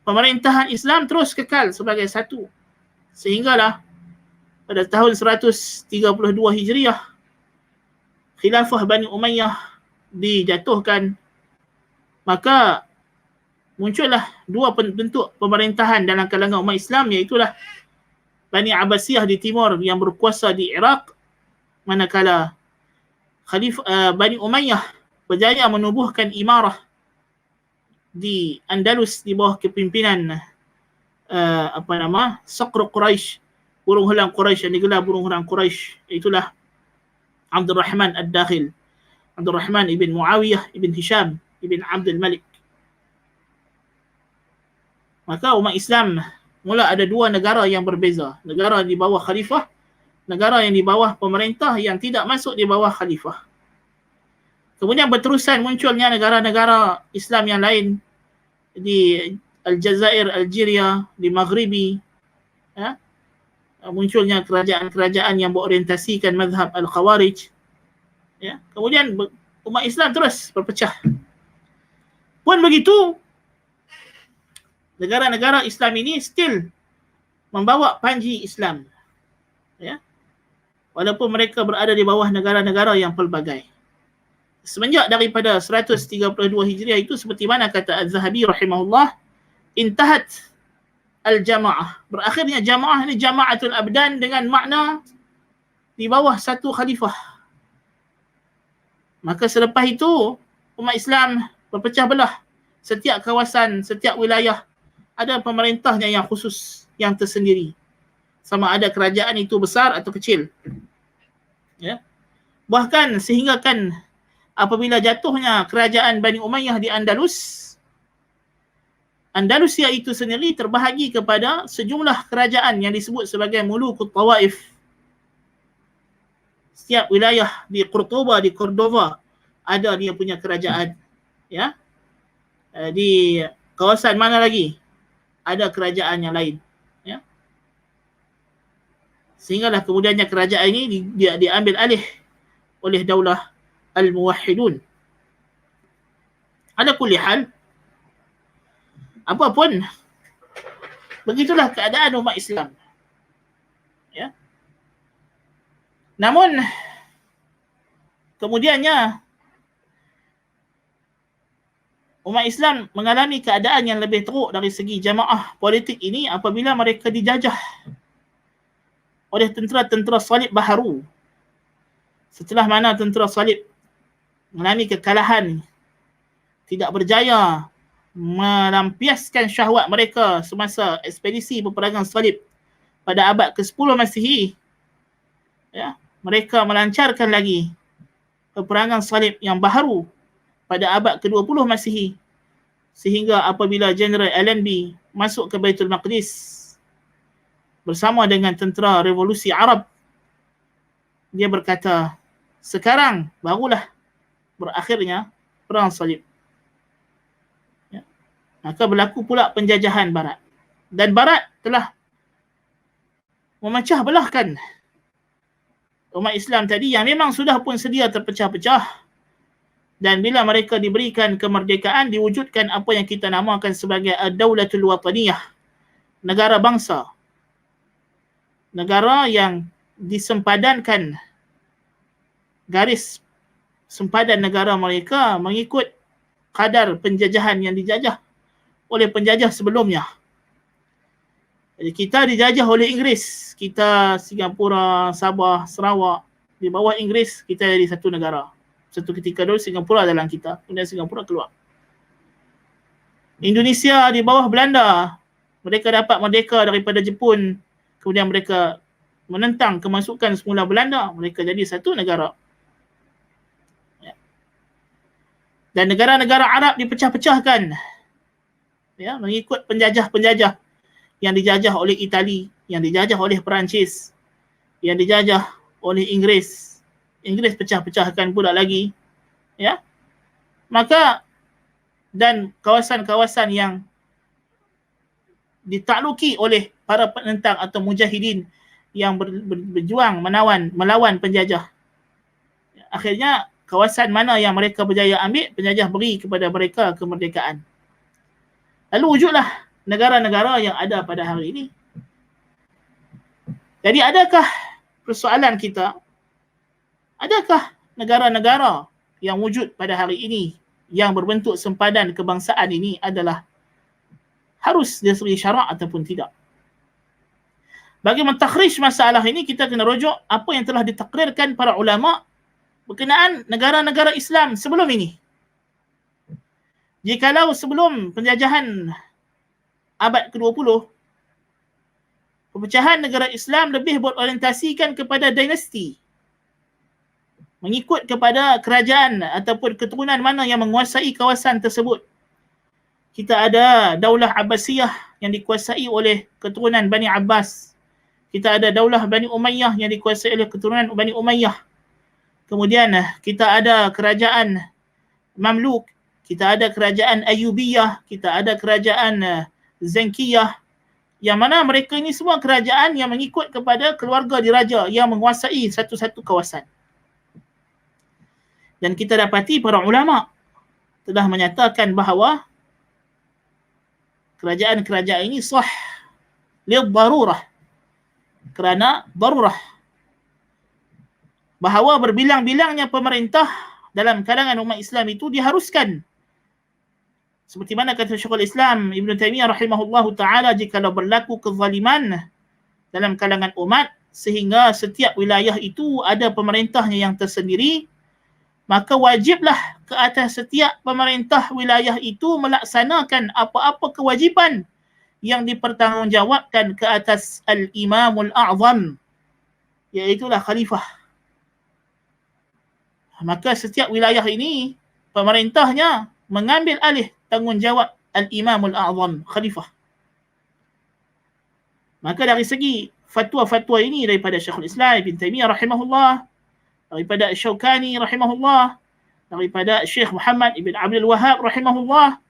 pemerintahan Islam terus kekal sebagai satu. Sehinggalah pada tahun 132 Hijriah, Khilafah Bani Umayyah dijatuhkan. Maka muncullah dua bentuk pemerintahan dalam kalangan umat Islam, iaitulah Bani Abbasiyah di timur yang berkuasa di Iraq, manakala Bani Umayyah berjaya menubuhkan imarah di Andalus di bawah kepimpinan Saqr Quraisy, burung helang Quraisy yang digelar burung helang Quraisy. Itulah Abdul Rahman Ad-Dakhil, Abdul Rahman ibn Muawiyah ibn Hisham ibn Abdul Malik. Maka umat Islam mula ada dua negara yang berbeza. Negara di bawah khalifah, negara yang di bawah pemerintah yang tidak masuk di bawah khalifah. Kemudian berterusan munculnya negara-negara Islam yang lain di Aljazair, Algeria, di Maghribi. Ya? Munculnya kerajaan-kerajaan yang berorientasikan mazhab Al-Khawarij. Ya? Kemudian umat Islam terus berpecah. Pun begitu, negara-negara Islam ini still membawa panji Islam. Ya? Walaupun mereka berada di bawah negara-negara yang pelbagai. Semenjak daripada 132 Hijriah itu, seperti mana kata Az-Zahabi rahimahullah, intahat al-jama'ah. Berakhirnya jamaah ini jama'atul abdan dengan makna di bawah satu khalifah. Maka selepas itu, umat Islam berpecah belah. Setiap kawasan, setiap wilayah ada pemerintahnya yang khusus, yang tersendiri. Sama ada kerajaan itu besar atau kecil. Ya. Bahkan sehinggakan apabila jatuhnya kerajaan Bani Umayyah di Andalus, Andalusia itu sendiri terbahagi kepada sejumlah kerajaan yang disebut sebagai Mulukut Tawaif. Setiap wilayah di Cordoba, di Cordova ada dia punya kerajaan. Ya. Di kawasan mana lagi ada kerajaan yang lain. Ya. Sehinggalah kemudiannya kerajaan ini diambil alih oleh Daulah Al-Muwahhidun. Ala kulli hal, apapun, begitulah keadaan umat Islam. Ya. Namun kemudiannya umat Islam mengalami keadaan yang lebih teruk dari segi jamaah politik ini apabila mereka dijajah oleh tentera-tentera salib baharu. Setelah mana tentera salib mengalami kekalahan, tidak berjaya melampiaskan syahwat mereka semasa ekspedisi peperangan salib pada abad ke-10 Masihi. Ya, mereka melancarkan lagi peperangan salib yang baharu pada abad ke-20 Masihi, sehingga apabila Jeneral Allenby masuk ke Baitul Maqdis bersama dengan tentera revolusi Arab, dia berkata, sekarang barulah berakhirnya perang salib. Ya. Maka berlaku pula penjajahan Barat. Dan Barat telah memecah belahkan umat Islam tadi yang memang sudah pun sedia terpecah-pecah. Dan bila mereka diberikan kemerdekaan, diwujudkan apa yang kita namakan sebagai Ad-Daulatul Wataniyah, negara bangsa. Negara yang disempadankan garis sempadan negara mereka mengikut kadar penjajahan yang dijajah oleh penjajah sebelumnya. Jadi kita dijajah oleh Inggeris. Kita Singapura, Sabah, Sarawak. Di bawah Inggeris kita jadi satu negara. Satu ketika dulu Singapura dalam kita. Kemudian Singapura keluar. Indonesia di bawah Belanda. Mereka dapat merdeka daripada Jepun. Kemudian mereka menentang kemasukan semula Belanda. Mereka jadi satu negara. Dan negara-negara Arab dipecah-pecahkan. Ya, mengikut penjajah-penjajah yang dijajah oleh Itali, yang dijajah oleh Perancis, yang dijajah oleh Inggeris. Inggeris pecah-pecahkan pula lagi. Ya. Maka dan kawasan-kawasan yang ditakluki oleh para penentang atau mujahidin yang berjuang melawan penjajah. Akhirnya kawasan mana yang mereka berjaya ambil, penjajah beri kepada mereka kemerdekaan. Lalu wujudlah negara-negara yang ada pada hari ini. Jadi adakah persoalan kita, adakah negara-negara yang wujud pada hari ini yang berbentuk sempadan kebangsaan ini adalah harus dari segi syarak ataupun tidak? Bagi mentakhrij masalah ini, kita kena rujuk apa yang telah ditakrirkan para ulama berkenaan negara-negara Islam sebelum ini. Jikalau sebelum penjajahan abad ke-20, pepecahan negara Islam lebih berorientasikan kepada dinasti, mengikut kepada kerajaan ataupun keturunan mana yang menguasai kawasan tersebut. Kita ada Daulah Abbasiyah yang dikuasai oleh keturunan Bani Abbas. Kita ada Daulah Bani Umayyah yang dikuasai oleh keturunan Bani Umayyah. Kemudian kita ada kerajaan Mamluk, kita ada kerajaan Ayyubiyah, kita ada kerajaan Zenkiyah, yang mana mereka ini semua kerajaan yang mengikut kepada keluarga diraja yang menguasai satu-satu kawasan. Dan kita dapati para ulama telah menyatakan bahawa kerajaan-kerajaan ini sah lil darurah, kerana darurah, bahawa berbilang-bilangnya pemerintah dalam kalangan umat Islam itu diharuskan. Seperti mana kata Syekhul Islam Ibn Taymiyah rahimahullahu ta'ala, jikalau berlaku kezaliman dalam kalangan umat sehingga setiap wilayah itu ada pemerintahnya yang tersendiri, maka wajiblah ke atas setiap pemerintah wilayah itu melaksanakan apa-apa kewajipan yang dipertanggungjawabkan ke atas Al-Imamul A'zam, iaitulah khalifah. Maka setiap wilayah ini pemerintahnya mengambil alih tanggungjawab Al-Imamul A'zam, khalifah. Maka dari segi fatwa-fatwa ini daripada Syekhul Islam Ibn Taymiyah rahimahullah, daripada Syaukani rahimahullah, daripada Syekh Muhammad Ibn Abdul Wahab rahimahullah,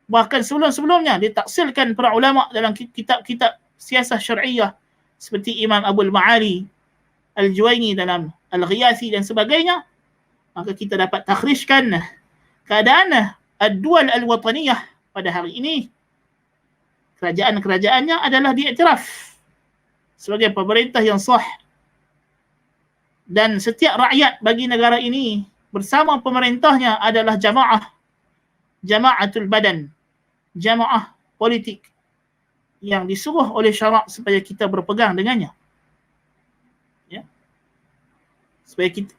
bahkan sebelum-sebelumnya ditaksilkan para ulama dalam kitab-kitab siasah syar'iyah seperti Imam Abul Ma'ali Al-Juwaini dalam Al-Ghiyathi dan sebagainya. Maka kita dapat takhrijkan keadaan ad-dual al-wataniyah pada hari ini. Kerajaan-kerajaannya adalah diiktiraf sebagai pemerintah yang sah. Dan setiap rakyat bagi negara ini bersama pemerintahnya adalah jama'atul badan, jamaah politik yang disuruh oleh syarak supaya kita berpegang dengannya. Supaya kita,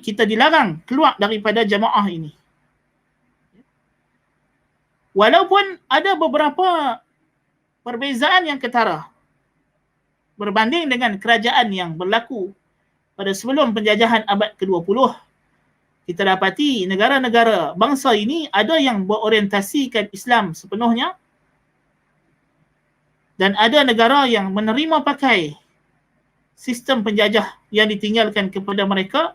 kita dilarang keluar daripada jamaah ini. Walaupun ada beberapa perbezaan yang ketara berbanding dengan kerajaan yang berlaku pada sebelum penjajahan abad ke-20, kita dapati negara-negara bangsa ini ada yang berorientasikan Islam sepenuhnya dan ada negara yang menerima pakai sistem penjajah yang ditinggalkan kepada mereka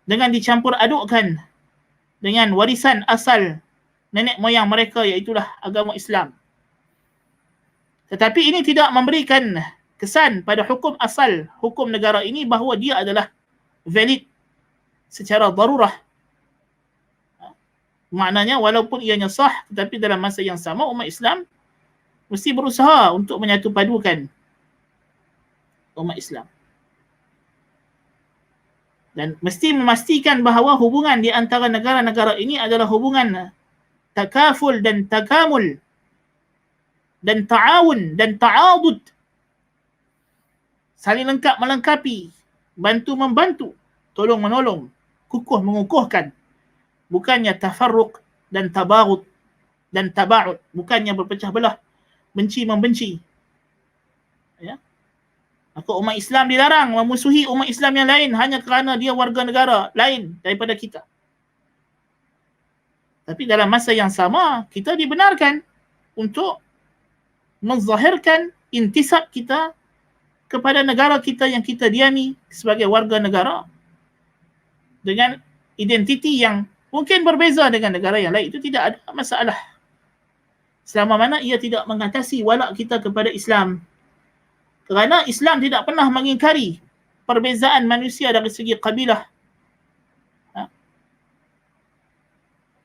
dengan dicampur adukkan dengan warisan asal nenek moyang mereka, iaitulah agama Islam. Tetapi ini tidak memberikan kesan pada hukum asal hukum negara ini bahawa dia adalah valid secara darurah. Maknanya walaupun ianya sah, tetapi dalam masa yang sama umat Islam mesti berusaha untuk menyatupadukan umat Islam. Dan mesti memastikan bahawa hubungan di antara negara-negara ini adalah hubungan takaful dan takamul dan ta'awun dan ta'adud, saling lengkap melengkapi, bantu membantu, tolong menolong, kukuh mengukuhkan, bukannya tafarruq dan tabaghut dan taba'ud, bukannya berpecah belah, benci membenci. Ya. Maka umat Islam dilarang memusuhi umat Islam yang lain hanya kerana dia warga negara lain daripada kita. Tapi dalam masa yang sama, kita dibenarkan untuk menzahirkan intisab kita kepada negara kita yang kita diami sebagai warga negara dengan identiti yang mungkin berbeza dengan negara yang lain. Itu tidak ada masalah, selama mana ia tidak mengatasi walak kita kepada Islam. Kerana Islam tidak pernah mengingkari perbezaan manusia dari segi kabilah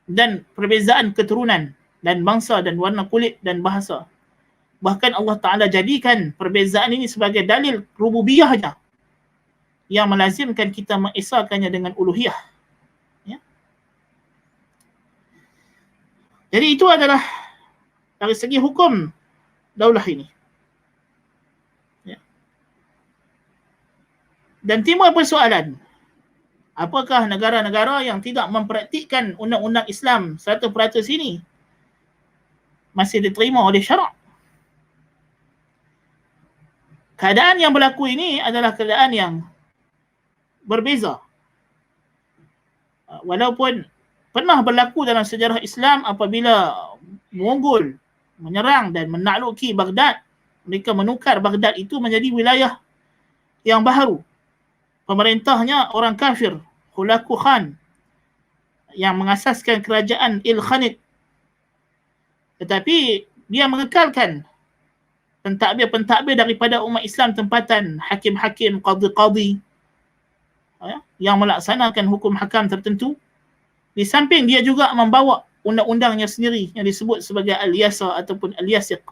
dan perbezaan keturunan dan bangsa dan warna kulit dan bahasa. Bahkan Allah Ta'ala jadikan perbezaan ini sebagai dalil rububiyahnya yang melazimkan kita mengesahkannya dengan uluhiyah. Ya. Jadi itu adalah dari segi hukum daulah ini. Ya. Dan timbul persoalan, apakah negara-negara yang tidak mempraktikkan undang-undang Islam 100% ini masih diterima oleh syarak? Keadaan yang berlaku ini adalah keadaan yang berbeza. Walaupun pernah berlaku dalam sejarah Islam apabila Mongol menyerang dan menakluki Baghdad, mereka menukar Baghdad itu menjadi wilayah yang baharu. Pemerintahnya orang kafir, Hulaku Khan, yang mengasaskan kerajaan Ilkhanid. Tetapi dia mengekalkan pentadbir-pentadbir daripada umat Islam tempatan, hakim-hakim, qadi-qadi yang melaksanakan hukum hakam tertentu. Di samping dia juga membawa undang-undangnya sendiri yang disebut sebagai Al-Yasa ataupun Al-Yasiq.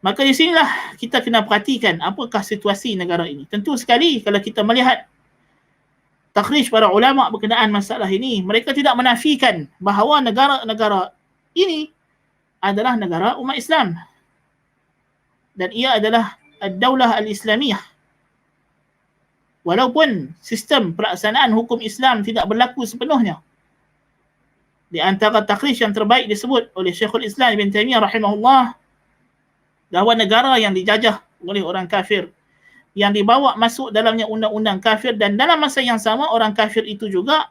Maka di sinilah kita kena perhatikan apakah situasi negara ini. Tentu sekali kalau kita melihat takhrij para ulama berkenaan masalah ini, mereka tidak menafikan bahawa negara-negara ini adalah negara umat Islam dan ia adalah ad-daulah al-Islamiyah. Walaupun sistem pelaksanaan hukum Islam tidak berlaku sepenuhnya. Di antara takhrij yang terbaik disebut oleh Syekhul Islam Ibn Taymiyah rahimahullah bahawa negara yang dijajah oleh orang kafir, yang dibawa masuk dalamnya undang-undang kafir, dan dalam masa yang sama orang kafir itu juga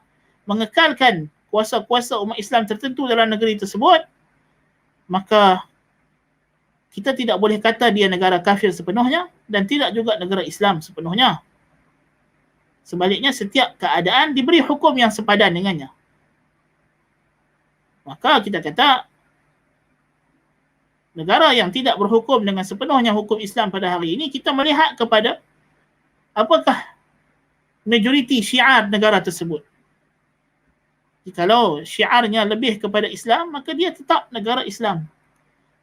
mengekalkan kuasa-kuasa umat Islam tertentu dalam negeri tersebut, maka kita tidak boleh kata dia negara kafir sepenuhnya dan tidak juga negara Islam sepenuhnya. Sebaliknya, setiap keadaan diberi hukum yang sepadan dengannya. Maka kita kata negara yang tidak berhukum dengan sepenuhnya hukum Islam pada hari ini, kita melihat kepada apakah majoriti syiar negara tersebut. Kalau syiarnya lebih kepada Islam, maka dia tetap negara Islam.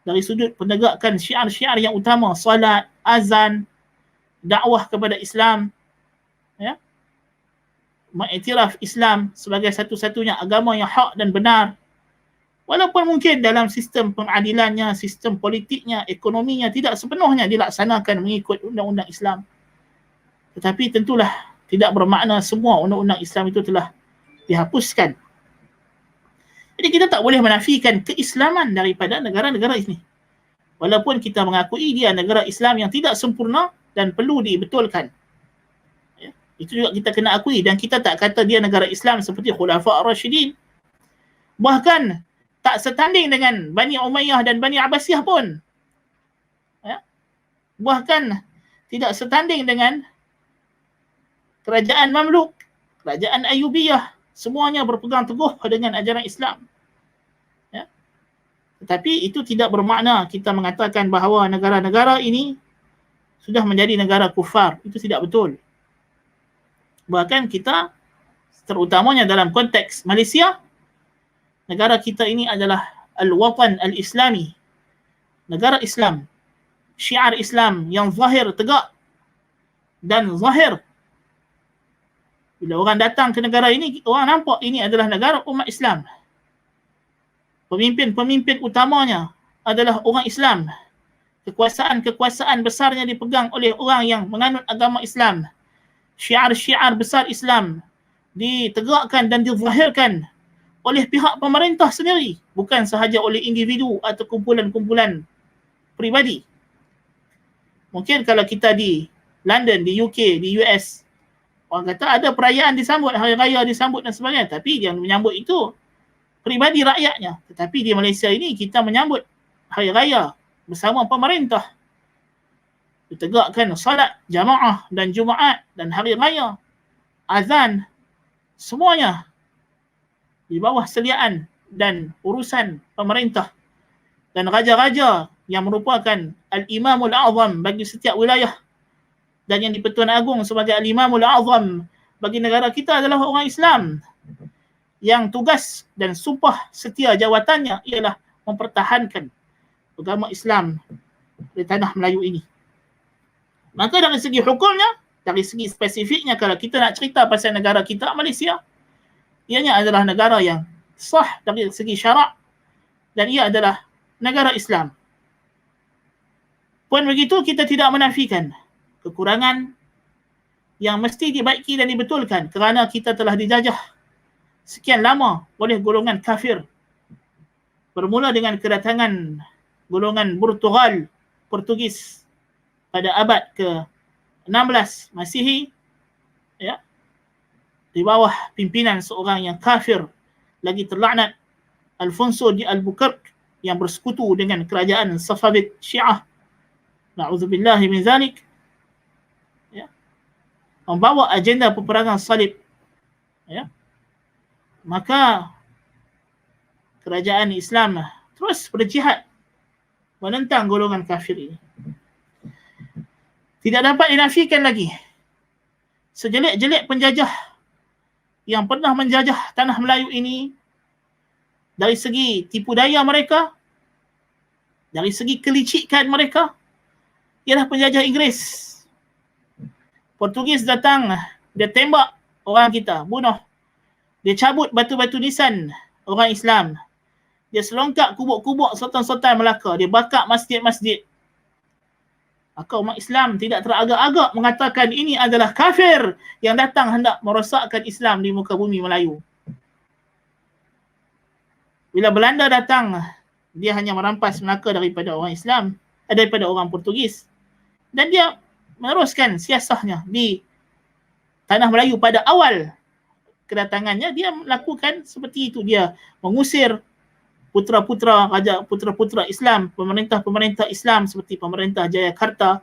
Dari sudut penegakan syiar-syiar yang utama, salat, azan, dakwah kepada Islam, ya, mengiktiraf Islam sebagai satu-satunya agama yang hak dan benar. Walaupun mungkin dalam sistem pengadilannya, sistem politiknya, ekonominya tidak sepenuhnya dilaksanakan mengikut undang-undang Islam. Tetapi tentulah tidak bermakna semua undang-undang Islam itu telah dihapuskan. Jadi kita tak boleh menafikan keislaman daripada negara-negara ini. Walaupun kita mengakui dia negara Islam yang tidak sempurna, dan perlu dibetulkan. Ya, itu juga kita kena akui, dan kita tak kata dia negara Islam seperti Khulafa' Ar-Rasyidin. Bahkan tak setanding dengan Bani Umayyah dan Bani Abbasiyah pun. Ya. Bahkan tidak setanding dengan kerajaan Mamluk, kerajaan Ayyubiyah. Semuanya berpegang teguh dengan ajaran Islam. Ya. Tetapi itu tidak bermakna kita mengatakan bahawa negara-negara ini sudah menjadi negara kufar. Itu tidak betul. Bahkan kita, terutamanya dalam konteks Malaysia, negara kita ini adalah Al-Watan Al-Islami, negara Islam, syiar Islam yang zahir, tegak dan zahir. Bila orang datang ke negara ini, orang nampak ini adalah negara umat Islam. Pemimpin-pemimpin utamanya adalah orang Islam. Kekuasaan-kekuasaan besarnya dipegang oleh orang yang menganut agama Islam. Syiar-syiar besar Islam ditegakkan dan dizahirkan oleh pihak pemerintah sendiri, bukan sahaja oleh individu atau kumpulan-kumpulan peribadi. Mungkin kalau kita di London, di UK, di US, orang kata ada perayaan disambut, hari raya disambut dan sebagainya, tapi yang menyambut itu peribadi rakyatnya. Tetapi di Malaysia ini kita menyambut hari raya bersama pemerintah. Ditegakkan salat jamaah dan Jumaat dan hari raya, azan, semuanya di bawah seliaan dan urusan pemerintah. Dan raja-raja yang merupakan Al-Imamul A'zam bagi setiap wilayah dan yang di-Pertuan Agong sebagai Al-Imamul A'zam bagi negara kita adalah orang Islam yang tugas dan sumpah setia jawatannya ialah mempertahankan agama Islam di tanah Melayu ini. Maka dari segi hukumnya, dari segi spesifiknya, kalau kita nak cerita pasal negara kita, Malaysia, ianya adalah negara yang sah dari segi syarak dan ia adalah negara Islam. Pun begitu, kita tidak menafikan kekurangan yang mesti dibaiki dan dibetulkan kerana kita telah dijajah sekian lama oleh golongan kafir. Bermula dengan kedatangan golongan Portugis pada abad ke-16 Masihi, ya, di bawah pimpinan seorang yang kafir lagi terlaknat, Alfonso de Albuquerque, yang bersekutu dengan kerajaan Safavid Syiah, na'udzubillahi min zalik, ya, membawa agenda peperangan salib, ya. Maka kerajaan Islam terus berjihad menentang golongan kafir ini. Tidak dapat dinafikan lagi, sejelek-jelek penjajah yang pernah menjajah tanah Melayu ini, dari segi tipu daya mereka, dari segi kelicikan mereka, ialah penjajah Inggeris. Portugis datang, dia tembak orang kita, bunuh. Dia cabut batu-batu nisan orang Islam. Dia selongkak kubuk-kubuk sultan-sultan Melaka. Dia bakar masjid-masjid. Maka umat Islam tidak teragak-agak mengatakan ini adalah kafir yang datang hendak merosakkan Islam di muka bumi Melayu. Bila Belanda datang, dia hanya merampas Melaka daripada orang Islam, daripada orang Portugis. Dan dia meneruskan siasahnya di tanah Melayu. Pada awal kedatangannya, dia melakukan seperti itu. Dia mengusir putera-putera raja, putera-putera Islam, pemerintah-pemerintah Islam seperti pemerintah Jayakarta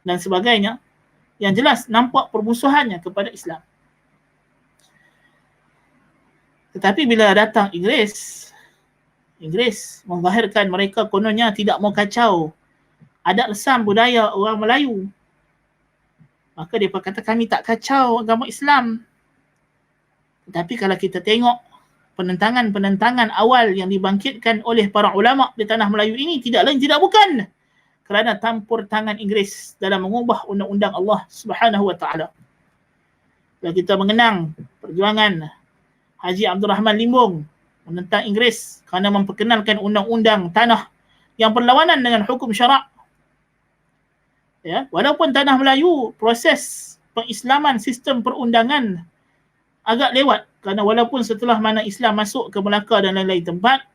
dan sebagainya, yang jelas nampak permusuhannya kepada Islam. Tetapi bila datang Inggeris menzahirkan mereka kononnya tidak mau kacau adat resam budaya orang Melayu. Maka dia kata kami tak kacau agama Islam. Tetapi kalau kita tengok penentangan-penentangan awal yang dibangkitkan oleh para ulama di tanah Melayu ini, tidak lain tidak bukan kerana campur tangan Inggeris dalam mengubah undang-undang Allah Subhanahu wa taala. Kalau kita mengenang perjuangan Haji Abdul Rahman Limbong menentang Inggeris kerana memperkenalkan undang-undang tanah yang berlawanan dengan hukum syarak. Ya, walaupun tanah Melayu proses pengislaman sistem perundangan agak lewat, kerana walaupun setelah mana Islam masuk ke Melaka dan lain-lain tempat,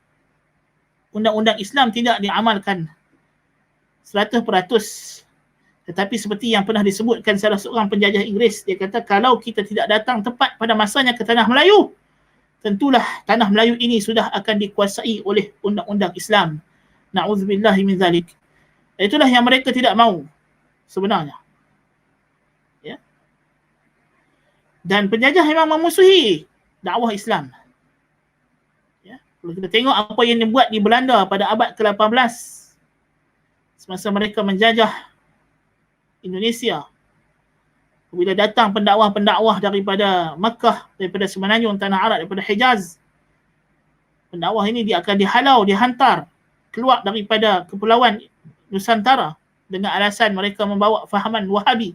undang-undang Islam tidak diamalkan 100%. Tetapi seperti yang pernah disebutkan salah seorang penjajah Inggeris, dia kata kalau kita tidak datang tepat pada masanya ke tanah Melayu, tentulah tanah Melayu ini sudah akan dikuasai oleh undang-undang Islam. Na'udzubillahi min zalik. Itulah yang mereka tidak mahu sebenarnya. Ya. Dan penjajah memang memusuhi dakwah Islam. Ya. Kalau kita tengok apa yang dibuat di Belanda pada abad ke-18, semasa mereka menjajah Indonesia, bila datang pendakwah-pendakwah daripada Makkah, daripada Semenanjung, Tanah Arab, daripada Hijaz, pendakwah ini dia akan dihalau, dihantar keluar daripada kepulauan Nusantara dengan alasan mereka membawa fahaman Wahabi.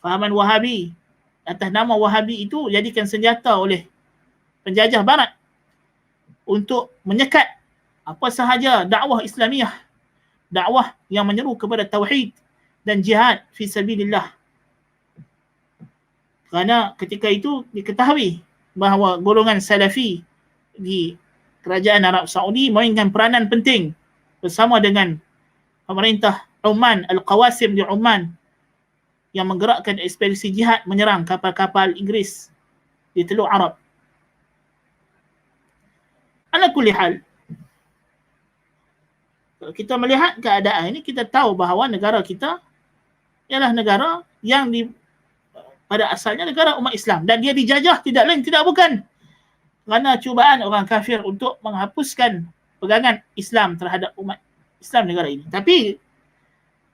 Fahaman Wahabi, atas nama Wahabi itu jadikan senjata oleh penjajah Barat untuk menyekat apa sahaja dakwah Islamiah, dakwah yang menyeru kepada tauhid dan jihad fi sabilillah. Kerana ketika itu diketahui bahawa golongan Salafi di kerajaan Arab Saudi mainkan peranan penting bersama dengan pemerintah Oman, Al-Qawasim di Oman, yang menggerakkan ekspedisi jihad menyerang kapal-kapal Inggeris di Teluk Arab. Ala kulli hal, kalau kita melihat keadaan ini, kita tahu bahawa negara kita ialah negara yang pada asalnya negara umat Islam, dan dia dijajah tidak lain tidak bukan kerana cubaan orang kafir untuk menghapuskan pegangan Islam terhadap umat Islam negara ini. Tapi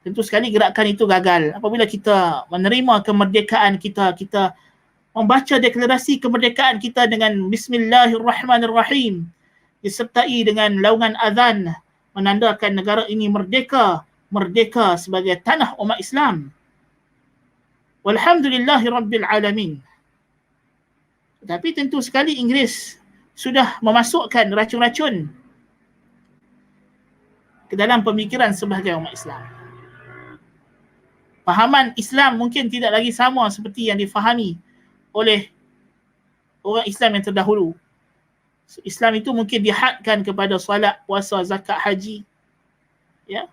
tentu sekali gerakan itu gagal. Apabila kita menerima kemerdekaan kita, kita membaca deklarasi kemerdekaan kita dengan Bismillahirrahmanirrahim, disertai dengan laungan azan menandakan negara ini merdeka, merdeka sebagai tanah umat Islam. Walhamdulillahi Rabbil Alamin. Tapi tentu sekali Inggeris sudah memasukkan racun-racun ke dalam pemikiran sebahagian umat Islam. Fahaman Islam mungkin tidak lagi sama seperti yang difahami oleh orang Islam yang terdahulu. Islam itu mungkin dihadkan kepada solat, puasa, zakat, haji. Ya.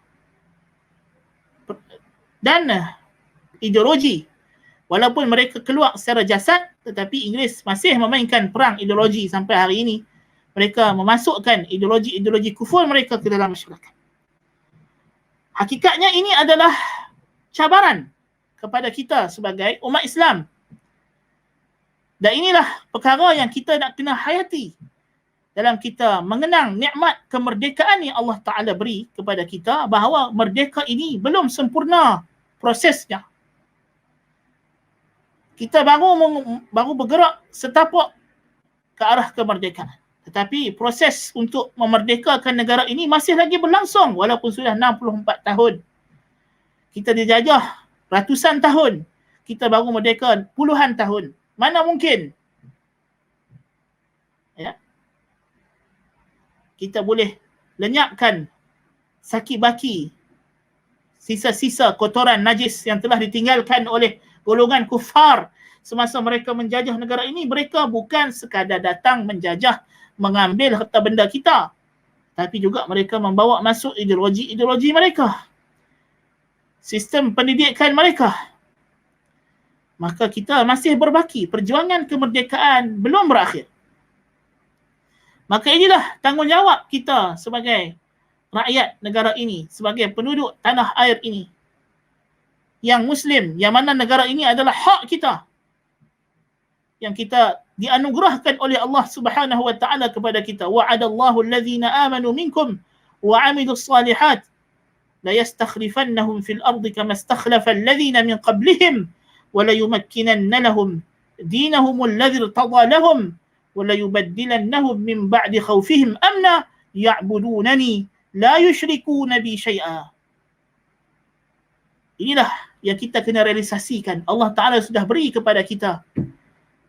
Dan ideologi. Walaupun mereka keluar secara jasad, tetapi Inggeris masih memainkan perang ideologi sampai hari ini. Mereka memasukkan ideologi-ideologi kufur mereka ke dalam masyarakat. Hakikatnya ini adalah cabaran kepada kita sebagai umat Islam. Dan inilah perkara yang kita nak kena hayati dalam kita mengenang nikmat kemerdekaan yang Allah Ta'ala beri kepada kita, bahawa merdeka ini belum sempurna prosesnya. Kita baru bergerak setapak ke arah kemerdekaan. Tetapi proses untuk memerdekakan negara ini masih lagi berlangsung walaupun sudah 64 tahun. Kita dijajah ratusan tahun. Kita baru merdeka puluhan tahun. Mana mungkin? Ya. Kita boleh lenyapkan saki-baki, sisa-sisa kotoran najis yang telah ditinggalkan oleh golongan kufar semasa mereka menjajah negara ini. Mereka bukan sekadar datang menjajah, mengambil harta benda kita, tapi juga mereka membawa masuk ideologi-ideologi mereka, sistem pendidikan mereka. Maka kita masih berbaki, perjuangan kemerdekaan belum berakhir. Maka inilah tanggungjawab kita sebagai rakyat negara ini, sebagai penduduk tanah air ini yang Muslim, yang mana negara ini adalah hak kita, yang kita dianugerahkan oleh Allah Subhanahu wa taala kepada kita. Wa'adallahu alladhina amanu minkum wa 'amilus salihat la yastakhlifannahum fil ardi kama istakhlafa alladhina min qablihim wa la yumakkinanna lahum dinahum alladhi irtada lahum wa la yubaddilannahum min ba'di khawfihim amna ya'budunani la yushrikuna bi syai'a. Inilah yang kita kena realisasikan. Allah Ta'ala sudah beri kepada kita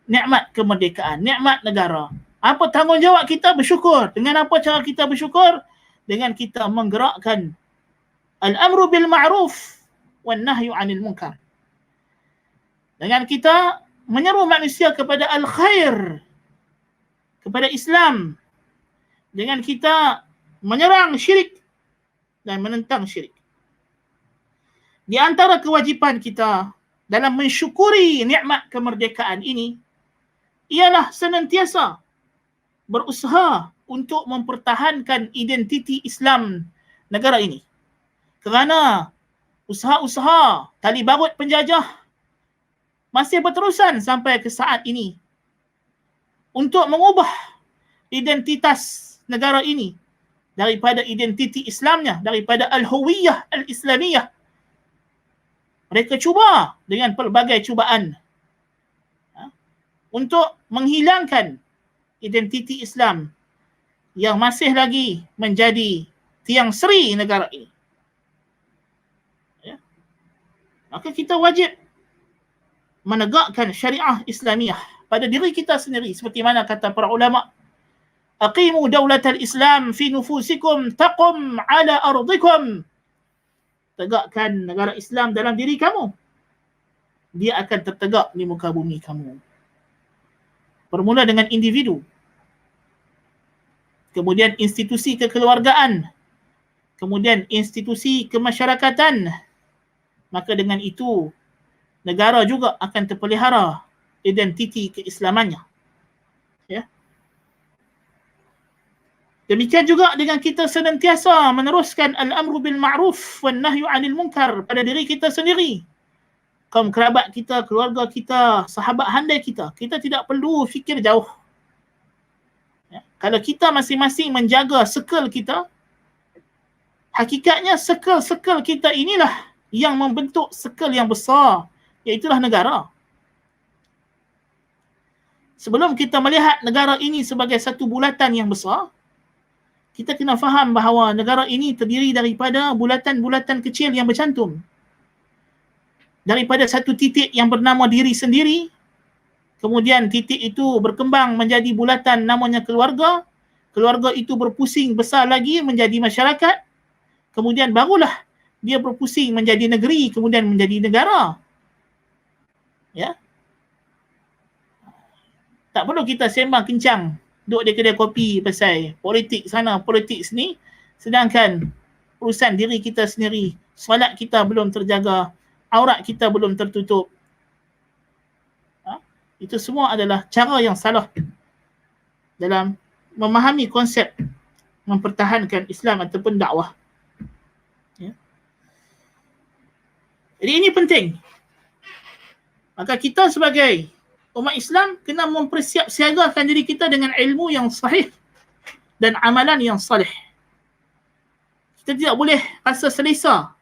nikmat kemerdekaan, nikmat negara. Apa tanggungjawab kita? Bersyukur. Dengan apa cara kita bersyukur? Dengan kita menggerakkan al-amru bil ma'ruf wan nahyu 'anil munkar. Dengan kita menyeru manusia kepada al-khair, kepada Islam. Dengan kita menyerang syirik dan menentang syirik. Di antara kewajipan kita dalam mensyukuri nikmat kemerdekaan ini ialah senantiasa berusaha untuk mempertahankan identiti Islam negara ini. Kerana usaha-usaha tali barut penjajah masih berterusan sampai ke saat ini untuk mengubah identitas negara ini daripada identiti Islamnya, daripada al-huwiyah al-islamiyah. Mereka cuba dengan pelbagai cubaan untuk menghilangkan identiti Islam yang masih lagi menjadi tiang seri negara ini. Ya. Maka kita wajib menegakkan syariah Islamiyah pada diri kita sendiri, seperti mana kata para ulama, aqimu daulatal Islam fi nufusikum taqum ala ardikum. Tegakkan negara Islam dalam diri kamu, dia akan tertegak di muka bumi kamu. Bermula dengan individu, kemudian institusi kekeluargaan, kemudian institusi kemasyarakatan. Maka dengan itu negara juga akan terpelihara identiti keislamannya. Ya. Demikian juga dengan kita senantiasa meneruskan al-amru bil ma'ruf wan nahyu 'anil munkar pada diri kita sendiri. Kaum kerabat kita, keluarga kita, sahabat handai kita, kita tidak perlu fikir jauh. Ya. Kalau kita masing-masing menjaga circle kita, hakikatnya circle kita inilah yang membentuk circle yang besar, iaitulah negara. Sebelum kita melihat negara ini sebagai satu bulatan yang besar, kita kena faham bahawa negara ini terdiri daripada bulatan-bulatan kecil yang bercantum. Daripada satu titik yang bernama diri sendiri, kemudian titik itu berkembang menjadi bulatan namanya keluarga, keluarga itu berpusing besar lagi menjadi masyarakat, kemudian barulah dia berpusing menjadi negeri, kemudian menjadi negara. Ya. Tak perlu kita sembang kencang duduk di kedai kopi pasal politik sana, politik sini, sedangkan urusan diri kita sendiri, solat kita belum terjaga, aurat kita belum tertutup. Itu semua adalah cara yang salah dalam memahami konsep mempertahankan Islam ataupun dakwah. Ya. Jadi ini penting. Maka kita sebagai umat Islam kena mempersiapsiagakan diri kita dengan ilmu yang sahih dan amalan yang salih. Kita tidak boleh rasa selesa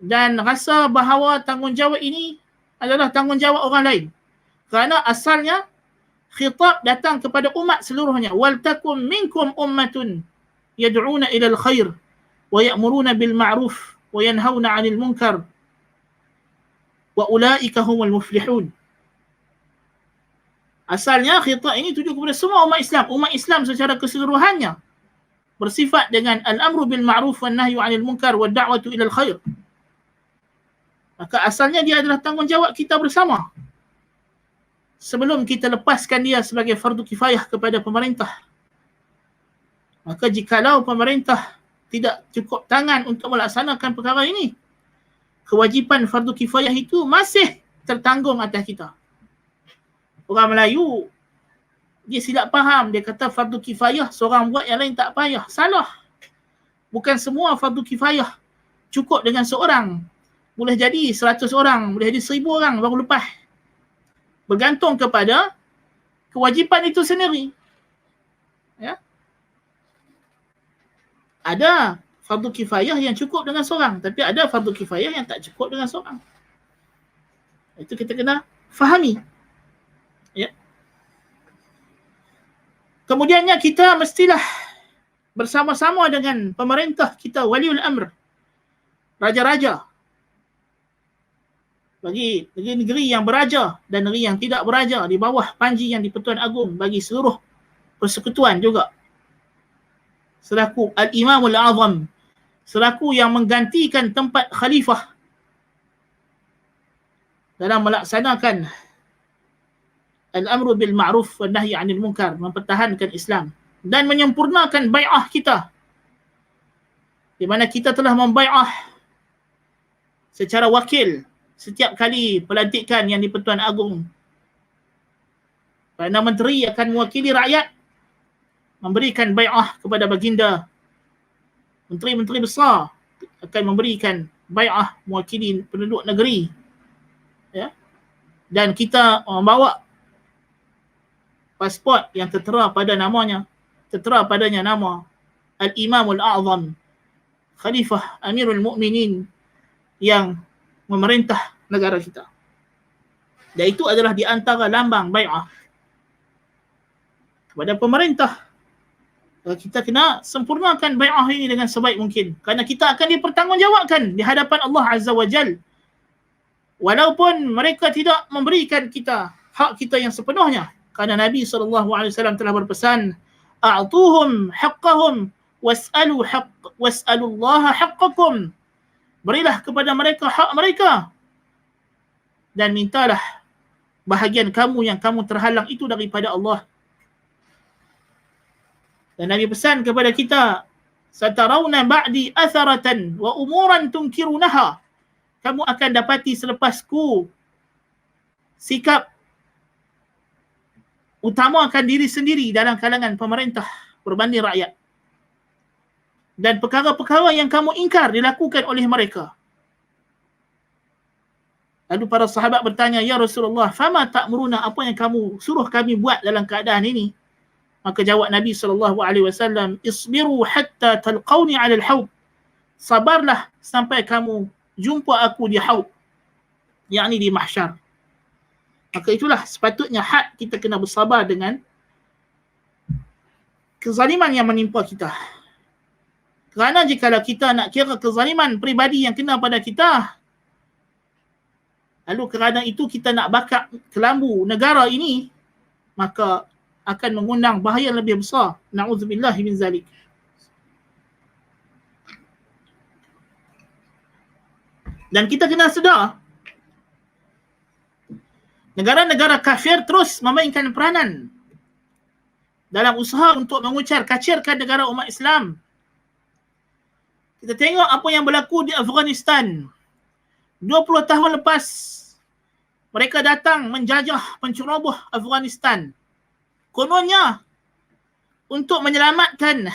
dan rasa bahawa tanggungjawab ini adalah tanggungjawab orang lain. Kerana asalnya khitab datang kepada umat seluruhnya. Wal takum minkum ummatun yad'una ila al-khair wa ya'muruna bil ma'ruf wa yanhauna 'anil munkar wa ulaika humul muflihun. Asalnya khitab ini tuju kepada semua umat Islam. Umat Islam secara keseluruhannya bersifat dengan al-amru bil ma'ruf wan nahyu 'anil munkar wa da'watu ila al-khair. Maka asalnya dia adalah tanggungjawab kita bersama. Sebelum kita lepaskan dia sebagai fardu kifayah kepada pemerintah. Maka jikalau pemerintah tidak cukup tangan untuk melaksanakan perkara ini, kewajipan fardu kifayah itu masih tertanggung atas kita. Orang Melayu, dia silap faham. Dia kata fardu kifayah, seorang buat yang lain tak payah. Salah. Bukan semua fardu kifayah cukup dengan seorang. Boleh jadi 100 orang, boleh jadi 1000 orang baru lepas. Bergantung kepada kewajipan itu sendiri. Ya. Ada fardu kifayah yang cukup dengan seorang, tapi ada fardu kifayah yang tak cukup dengan seorang. Itu kita kena fahami. Ya. Kemudiannya kita mestilah bersama-sama dengan pemerintah kita, waliul amr, raja-raja. Bagi negeri-negeri yang beraja dan negeri yang tidak beraja, di bawah panji yang di-Pertuan Agong, bagi seluruh persekutuan juga. Selaku Al-Imamul Azam, selaku yang menggantikan tempat khalifah dalam melaksanakan al-amru bil ma'ruf wa nahyi 'anil munkar, mempertahankan Islam dan menyempurnakan bai'ah kita, di mana kita telah membai'ah secara wakil setiap kali pelantikan Yang di-Pertuan Agong. Perdana Menteri akan mewakili rakyat memberikan bai'ah kepada baginda. Menteri-menteri besar akan memberikan bai'ah mewakili penduduk negeri. Ya. Dan kita membawa pasport yang tertera padanya nama Al-Imamul A'zam, Khalifah Amirul Mukminin yang memerintah negara kita. Dan itu adalah di antara lambang bai'ah kepada pemerintah. Kita kena sempurnakan bai'ah ini dengan sebaik mungkin, kerana kita akan dipertanggungjawabkan di hadapan Allah Azza wa Jal. Walaupun mereka tidak memberikan kita hak kita yang sepenuhnya, kerana Nabi SAW telah berpesan, a'tuhum haqqahum was'alullaha haqqakum. Berilah kepada mereka hak mereka dan mintalah bahagian kamu yang kamu terhalang itu daripada Allah. Dan Nabi pesan kepada kita, satarawna ba'di atharatan wa umuran tunkirunaha. Kamu akan dapati selepasku sikap utamakan diri sendiri dalam kalangan pemerintah berbanding rakyat. Dan perkara-perkara yang kamu ingkar dilakukan oleh mereka. Lalu para sahabat bertanya, ya Rasulullah, fama ta'muruna, apa yang kamu suruh kami buat dalam keadaan ini? Maka jawab Nabi SAW, isbiru hatta talqawni 'alal haud. Sabarlah sampai kamu jumpa aku di haud, yakni di mahsyar. Maka itulah sepatutnya had kita kena bersabar dengan kezaliman yang menimpa kita. Kerana jikalau kita nak kira kezaliman peribadi yang kena pada kita, lalu kerana itu kita nak bakar kelambu negara ini, maka akan mengundang bahaya lebih besar. Na'udzubillah min zalik. Dan kita kena sedar, negara-negara kafir terus memainkan peranan dalam usaha untuk mengucar kacirkan negara umat Islam. Kita tengok apa yang berlaku di Afghanistan. 20 tahun lepas mereka datang menjajah, penceroboh Afghanistan. Kononnya untuk menyelamatkan,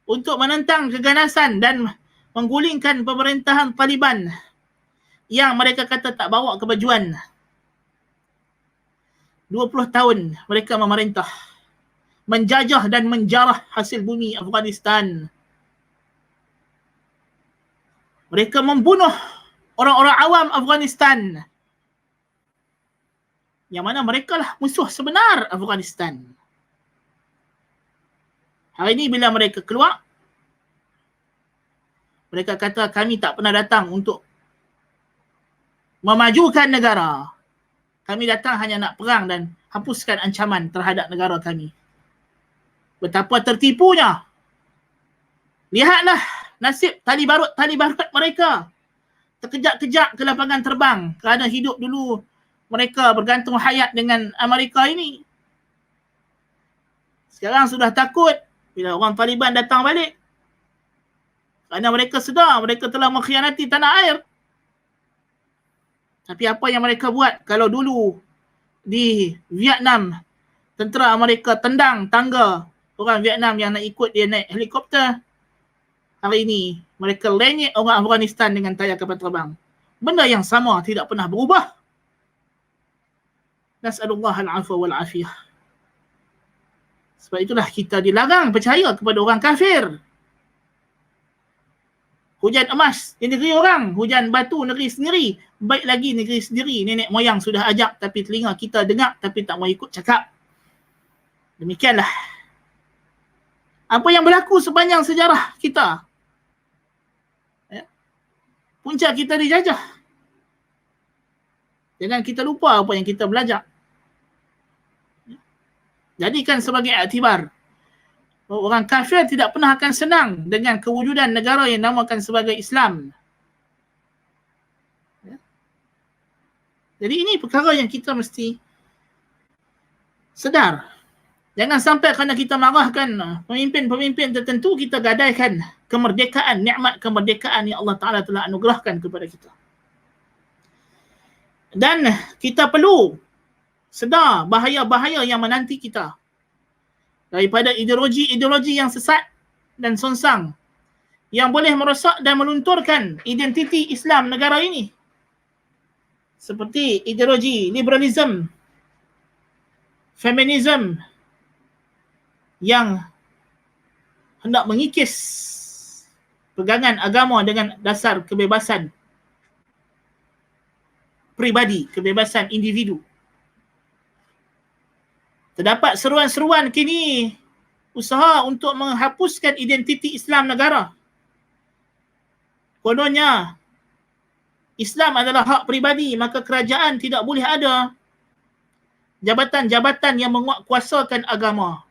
untuk menentang keganasan dan menggulingkan pemerintahan Taliban yang mereka kata tak bawa kemajuan. 20 tahun mereka memerintah, menjajah dan menjarah hasil bumi Afghanistan. Mereka membunuh orang-orang awam Afghanistan, yang mana mereka lah musuh sebenar Afghanistan. Hari ini bila mereka keluar, mereka kata kami tak pernah datang untuk memajukan negara. Kami datang hanya nak perang dan hapuskan ancaman terhadap negara kami. Betapa tertipunya. Lihatlah nasib tali barut mereka. Terkejak-kejak ke lapangan terbang kerana hidup dulu mereka bergantung hayat dengan Amerika ini. Sekarang sudah takut bila orang Taliban datang balik. Kerana mereka sedar mereka telah mengkhianati tanah air. Tapi apa yang mereka buat kalau dulu di Vietnam, tentera Amerika tendang tangga orang Vietnam yang nak ikut dia naik helikopter. Hari ini mereka lenyek orang Afghanistan dengan tayar kapal terbang. Benda yang sama tidak pernah berubah. Nas'alullah al-afwa wal-afiyah. Sebab itulah kita dilarang percaya kepada orang kafir. Hujan emas di negeri orang, hujan batu negeri sendiri. Baik lagi negeri sendiri, nenek moyang sudah ajak tapi telinga kita dengar tapi tak mau ikut cakap. Demikianlah apa yang berlaku sepanjang sejarah kita. Ya. Punca kita dijajah. Jangan kita lupa apa yang kita belajar. Jadikan sebagai iktibar. Orang kafir tidak pernah akan senang dengan kewujudan negara yang namakan sebagai Islam. Ya. Jadi ini perkara yang kita mesti sedar. Jangan sampai kerana kita marahkan pemimpin-pemimpin tertentu, kita gadaikan kemerdekaan, nikmat kemerdekaan yang Allah Ta'ala telah anugerahkan kepada kita. Dan kita perlu sedar bahaya-bahaya yang menanti kita daripada ideologi-ideologi yang sesat dan songsang yang boleh merosak dan melunturkan identiti Islam negara ini. Seperti ideologi liberalism, feminism yang hendak mengikis pegangan agama dengan dasar kebebasan pribadi, kebebasan individu. Terdapat seruan-seruan kini usaha untuk menghapuskan identiti Islam negara. Kononnya Islam adalah hak pribadi, maka kerajaan tidak boleh ada jabatan-jabatan yang menguatkuasakan agama.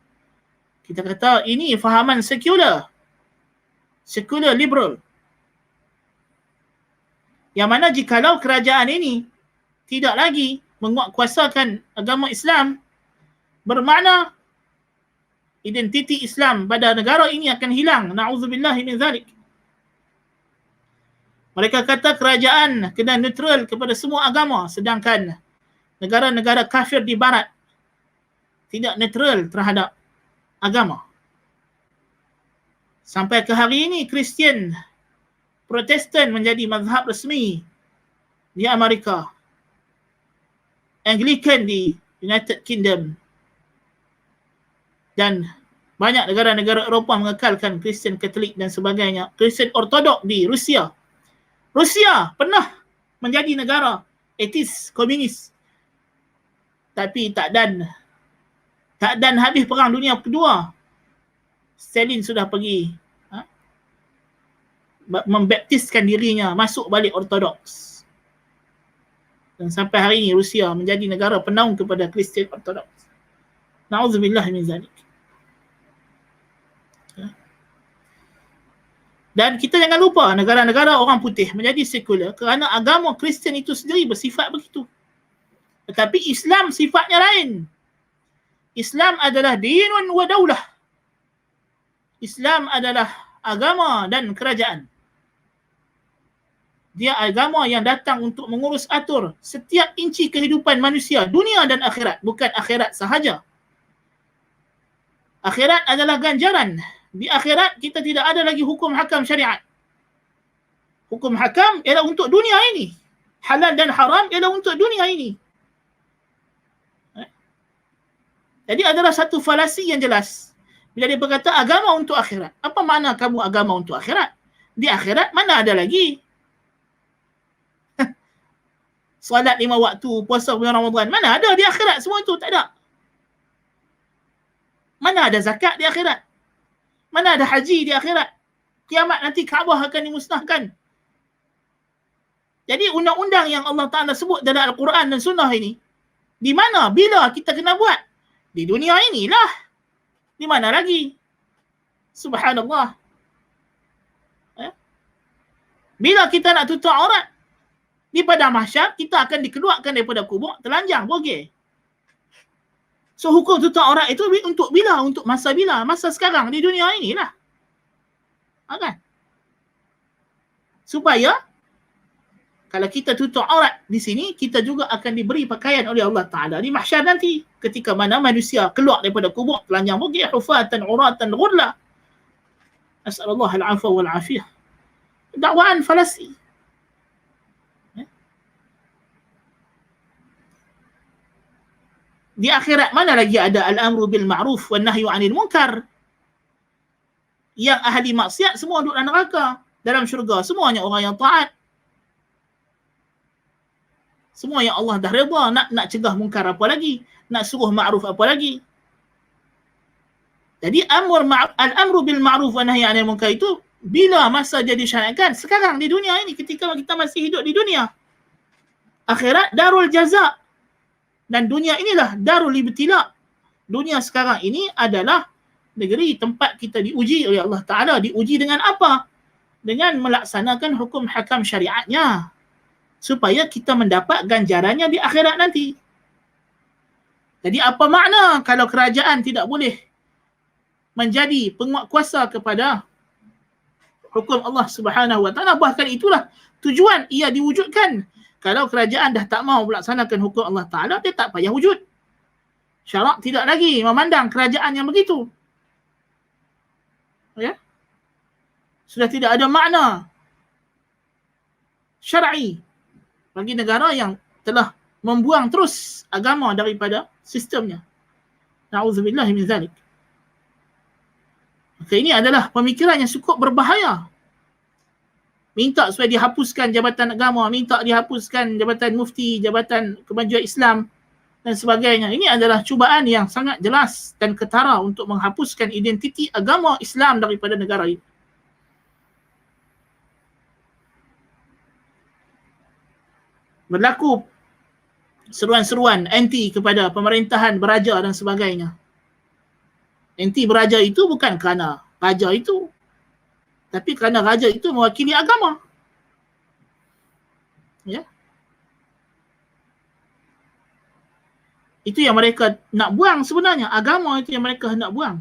Kita kata ini fahaman sekular liberal. Yang mana jikalau kerajaan ini tidak lagi menguatkuasakan agama Islam, bermakna identiti Islam pada negara ini akan hilang. Na'udzubillahi min zalik. Mereka kata kerajaan kena neutral kepada semua agama, sedangkan negara-negara kafir di barat tidak neutral terhadap agama. Sampai ke hari ini Kristian Protestan menjadi mazhab resmi di Amerika, Anglican di United Kingdom, dan banyak negara-negara Eropah mengekalkan Kristian Katolik dan sebagainya. Kristian Ortodok di Rusia. Rusia pernah menjadi negara etis, komunis. Tapi tak dan habis perang dunia kedua, Stalin sudah pergi membaptiskan dirinya masuk balik Ortodoks. Dan sampai hari ini Rusia menjadi negara penaung kepada Kristian Ortodoks. Na'udzubillah min zalik. Dan kita jangan lupa negara-negara orang putih menjadi sekular kerana agama Kristian itu sendiri bersifat begitu. Tetapi Islam sifatnya lain. Islam adalah dinun wa daulah. Islam adalah agama dan kerajaan. Dia agama yang datang untuk mengurus atur setiap inci kehidupan manusia, dunia dan akhirat, bukan akhirat sahaja. Akhirat adalah ganjaran. Di akhirat kita tidak ada lagi hukum hakam syariat. Hukum hakam ialah untuk dunia ini. Halal dan haram ialah untuk dunia ini. Jadi adalah satu falasi yang jelas. Bila dia berkata agama untuk akhirat. Apa makna kamu agama untuk akhirat? Di akhirat mana ada lagi solat 5 waktu, puasa bulan Ramadan. Mana ada di akhirat semua itu? Tak ada. Mana ada zakat di akhirat? Mana ada haji di akhirat? Kiamat nanti Kaabah akan dimusnahkan. Jadi undang-undang yang Allah Ta'ala sebut dalam Al-Quran dan Sunnah ini, di mana, bila kita kena buat? Di dunia inilah. Di mana lagi? Subhanallah. Bila kita nak tutup aurat, di padang mahsyar kita akan dikeluarkan daripada kubur, telanjang, bogeh. So hukum tutup aurat itu untuk bila? Untuk masa bila? Masa sekarang di dunia inilah. Kan? Supaya kalau kita tutup aurat di sini, kita juga akan diberi pakaian oleh Allah Ta'ala di mahsyar nanti. Ketika mana manusia keluar daripada kubur, telanjang, bogeh, hufatan, uratan, ghurla. As'alullah al-afwa wal-afiyah. Dakwaan falasi. Di akhirat mana lagi ada al-amru bil ma'ruf wan nahyu 'anil munkar? Yang ahli maksiat semua duduk dalam neraka. Dalam syurga semuanya orang yang taat. Semua yang Allah dah redha, nak cegah munkar apa lagi? Nak suruh ma'ruf apa lagi? Jadi al-amru bil ma'ruf wan nahyu 'anil munkar itu bila masa jadi syariatkan? Sekarang di dunia ini, ketika kita masih hidup di dunia. Akhirat darul jaza. Dan dunia inilah darul ibtila. Dunia sekarang ini adalah negeri tempat kita diuji oleh Allah Ta'ala. Diuji dengan apa? Dengan melaksanakan hukum hakam syariatnya. Supaya kita mendapat ganjarannya di akhirat nanti. Jadi apa makna kalau kerajaan tidak boleh menjadi penguatkuasa kepada hukum Allah Subhanahu wa taala. Bahkan itulah tujuan ia diwujudkan. Kalau kerajaan dah tak mau melaksanakan hukum Allah Taala, dia tak payah wujud. Syarak tidak lagi memandang kerajaan yang begitu. Ya? Sudah tidak ada makna syar'i bagi negara yang telah membuang terus agama daripada sistemnya. Na'udzubillah min zalik. Maka ini adalah pemikiran yang cukup berbahaya. Minta supaya dihapuskan jabatan agama, minta dihapuskan jabatan mufti, jabatan kemajuan Islam dan sebagainya. Ini adalah cubaan yang sangat jelas dan ketara untuk menghapuskan identiti agama Islam daripada negara ini. Berlaku seruan-seruan anti kepada pemerintahan beraja dan sebagainya. Anti beraja itu bukan kerana raja itu, tapi kerana raja itu mewakili agama. Ya. Itu yang mereka nak buang sebenarnya. Agama itu yang mereka hendak buang.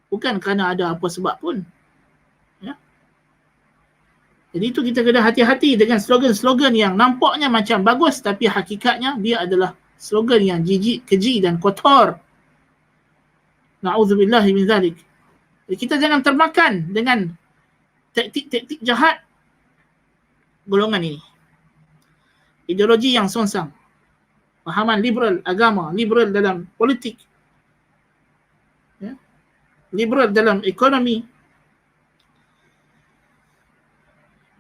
Bukan kerana ada apa sebab pun. Ya. Jadi itu kita kena hati-hati dengan slogan-slogan yang nampaknya macam bagus, tapi hakikatnya dia adalah slogan yang jijik, keji dan kotor. Na'udzubillahi min zalik. Jadi kita jangan termakan dengan taktik-taktik jahat golongan ini. Ideologi yang songsang. Pahaman liberal agama, liberal dalam politik, ya, liberal dalam ekonomi.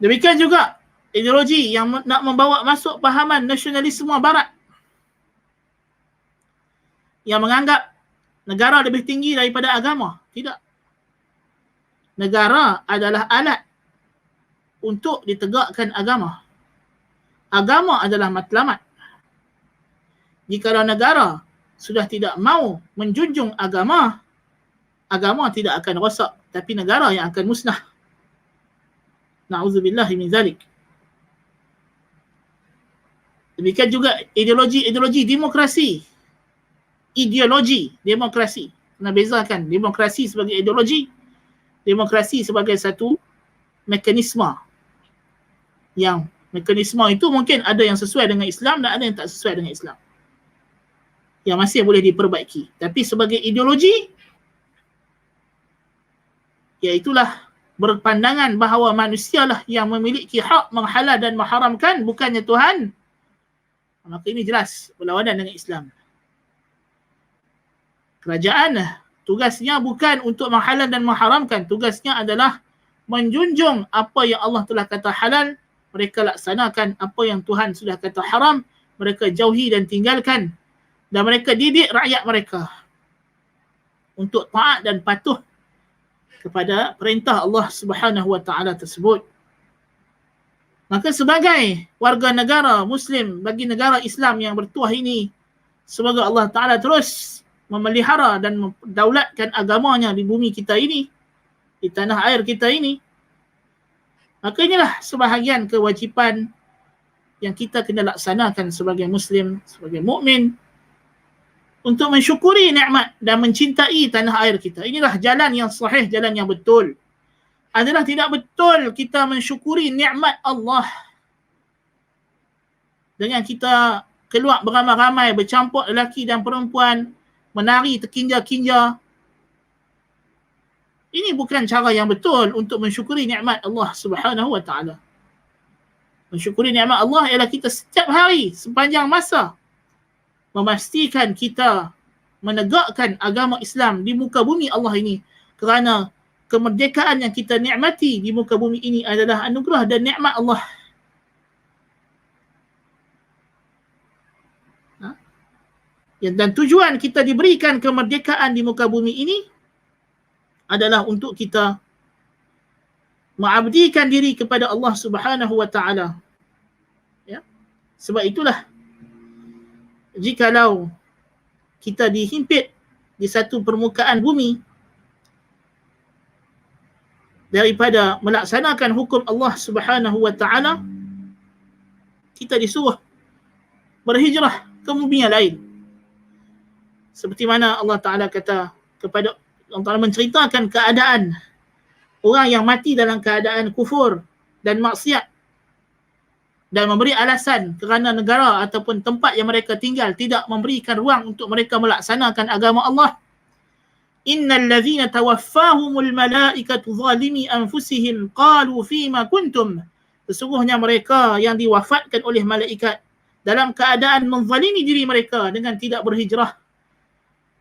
Demikian juga ideologi yang nak membawa masuk pahaman nasionalisme barat yang menganggap negara lebih tinggi daripada agama. Tidak. Negara adalah alat untuk ditegakkan agama. Agama adalah matlamat. Jikalau negara sudah tidak mau menjunjung agama, agama tidak akan rosak, tapi negara yang akan musnah. Na'udzubillahi min zalik. Demikian juga ideologi demokrasi. Ideologi demokrasi. Kena bezakan demokrasi sebagai ideologi, demokrasi sebagai satu mekanisme. Yang mekanisme itu mungkin ada yang sesuai dengan Islam dan ada yang tak sesuai dengan Islam, yang masih boleh diperbaiki. Tapi sebagai ideologi, iaitulah berpandangan bahawa manusialah yang memiliki hak menghalal dan mengharamkan, bukannya Tuhan. Maka ini jelas berlawanan dengan Islam. Kerajaan tugasnya bukan untuk menghalal dan mengharamkan. Tugasnya adalah menjunjung apa yang Allah telah kata halal, mereka laksanakan. Apa yang Tuhan sudah kata haram, mereka jauhi dan tinggalkan. Dan mereka didik rakyat mereka untuk taat dan patuh kepada perintah Allah Subhanahu wa taala tersebut. Maka sebagai warga negara Muslim bagi negara Islam yang bertuah ini, semoga Allah Taala terus memelihara dan mendaulatkan agamanya di bumi kita ini, di tanah air kita ini. Maka inilah sebahagian kewajipan yang kita kena laksanakan sebagai Muslim, sebagai mukmin, untuk mensyukuri nikmat dan mencintai tanah air kita. Inilah jalan yang sahih, jalan yang betul. Adalah tidak betul kita mensyukuri nikmat Allah dengan kita keluar beramai-ramai, bercampur lelaki dan perempuan, menari terkinja-kinja. Ini bukan cara yang betul untuk mensyukuri nikmat Allah Subhanahu wa taala. Mensyukuri nikmat Allah ialah kita setiap hari sepanjang masa memastikan kita menegakkan agama Islam di muka bumi Allah ini, kerana kemerdekaan yang kita nikmati di muka bumi ini adalah anugerah dan nikmat Allah. Dan tujuan kita diberikan kemerdekaan di muka bumi ini adalah untuk kita mengabdikan diri kepada Allah Subhanahu wa taala. Ya. Sebab itulah jikalau kita dihimpit di satu permukaan bumi daripada melaksanakan hukum Allah Subhanahu wa taala, kita disuruh berhijrah ke bumi yang lain. Seperti mana Allah Taala kata kepada Allah Taala menceritakan keadaan orang yang mati dalam keadaan kufur dan maksiat dan memberi alasan kerana negara ataupun tempat yang mereka tinggal tidak memberikan ruang untuk mereka melaksanakan agama Allah. Innal ladzina tawaffahumul malaikatu zalimi anfusihim qalu fima kuntum. Sesungguhnya mereka yang diwafatkan oleh malaikat dalam keadaan menzalimi diri mereka dengan tidak berhijrah.